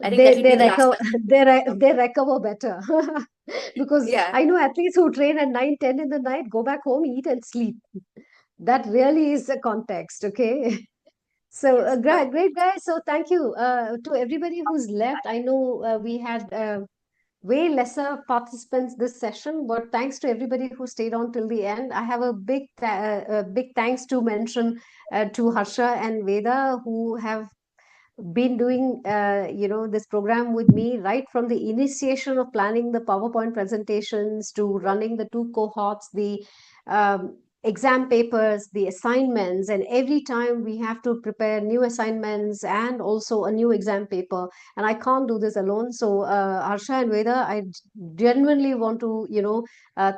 I think that will be the last one. They recover better because Yeah. I know athletes who train at 9, 10 in the night, go back home, eat and sleep. That really is the context, okay? So Yes, great guys. So thank you to everybody who's left. I know we had way lesser participants this session, but thanks to everybody who stayed on till the end. I have a big thanks to mention to Harsha and Veda, who have been doing this program with me right from the initiation of planning the PowerPoint presentations to running the 2 cohorts, the exam papers, the assignments, and every time we have to prepare new assignments and also a new exam paper, and I can't do this alone. So Harsha and Veda, I genuinely want to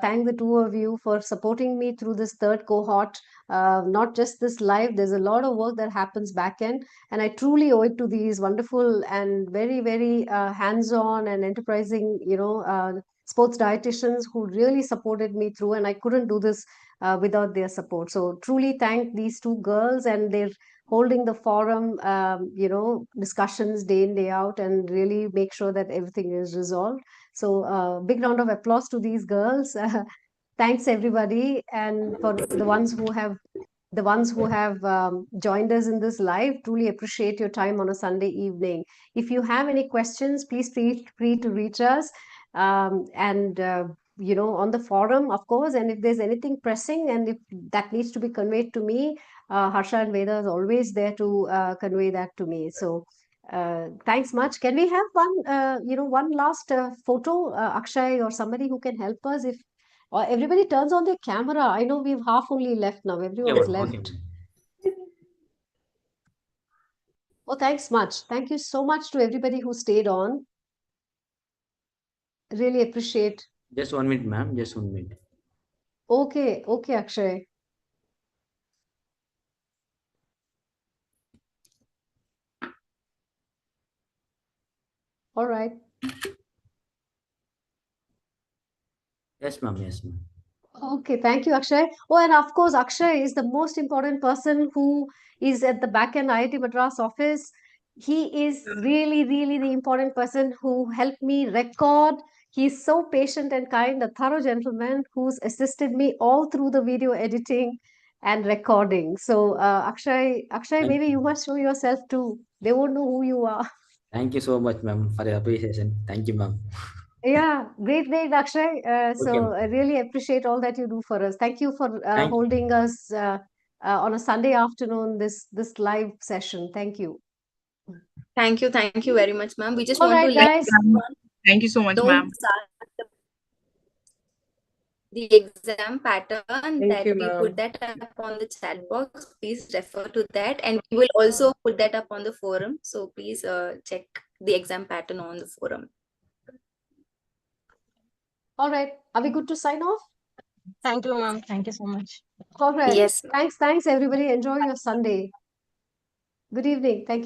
thank the two of you for supporting me through this 3rd cohort. Not just this live, there's a lot of work that happens back end, and I truly owe it to these wonderful and very, very hands-on and enterprising, sports dietitians who really supported me through, and I couldn't do this without their support. So truly thank these 2 girls, and they're holding the forum, discussions day in, day out, and really make sure that everything is resolved. So big round of applause to these girls. Thanks everybody, and for the ones who have joined us in this live, truly appreciate your time on a Sunday evening. If you have any questions, please feel free to reach us, and on the forum, of course. And if there's anything pressing and if that needs to be conveyed to me, Harsha and Veda is always there to convey that to me. So thanks much. Can we have one last photo, Akshay or somebody who can help us? If everybody turns on their camera. I know we've half only left now. Everyone's left. Oh, thanks much. Thank you so much to everybody who stayed on. Really appreciate. Just 1 minute, ma'am. Just 1 minute. Okay, Akshay. All right. Yes, ma'am. Yes, ma'am. Okay, thank you, Akshay. Oh, and of course, Akshay is the most important person who is at the back end IIT Madras office. He is really, really the important person who helped me record. He's so patient and kind, a thorough gentleman who's assisted me all through the video editing and recording. So, Akshay, maybe you must show yourself too. They won't know who you are. Thank you so much, ma'am, for your appreciation. Thank you, ma'am. Yeah, great, Akshay. Okay, I really appreciate all that you do for us. Thank you for Thank you. holding us on a Sunday afternoon, this live session. Thank you. Thank you very much, ma'am. We just All want right, to let guys. Thank you so much, don't ma'am. start the exam pattern Thank that you, we ma'am. put that up on the chat box. Please refer to that, and we will also put that up on the forum. So please check the exam pattern on the forum. All right. Are we good to sign off? Thank you, ma'am. Thank you so much. All right. Yes. Thanks, everybody. Enjoy your Sunday. Good evening. Thank you.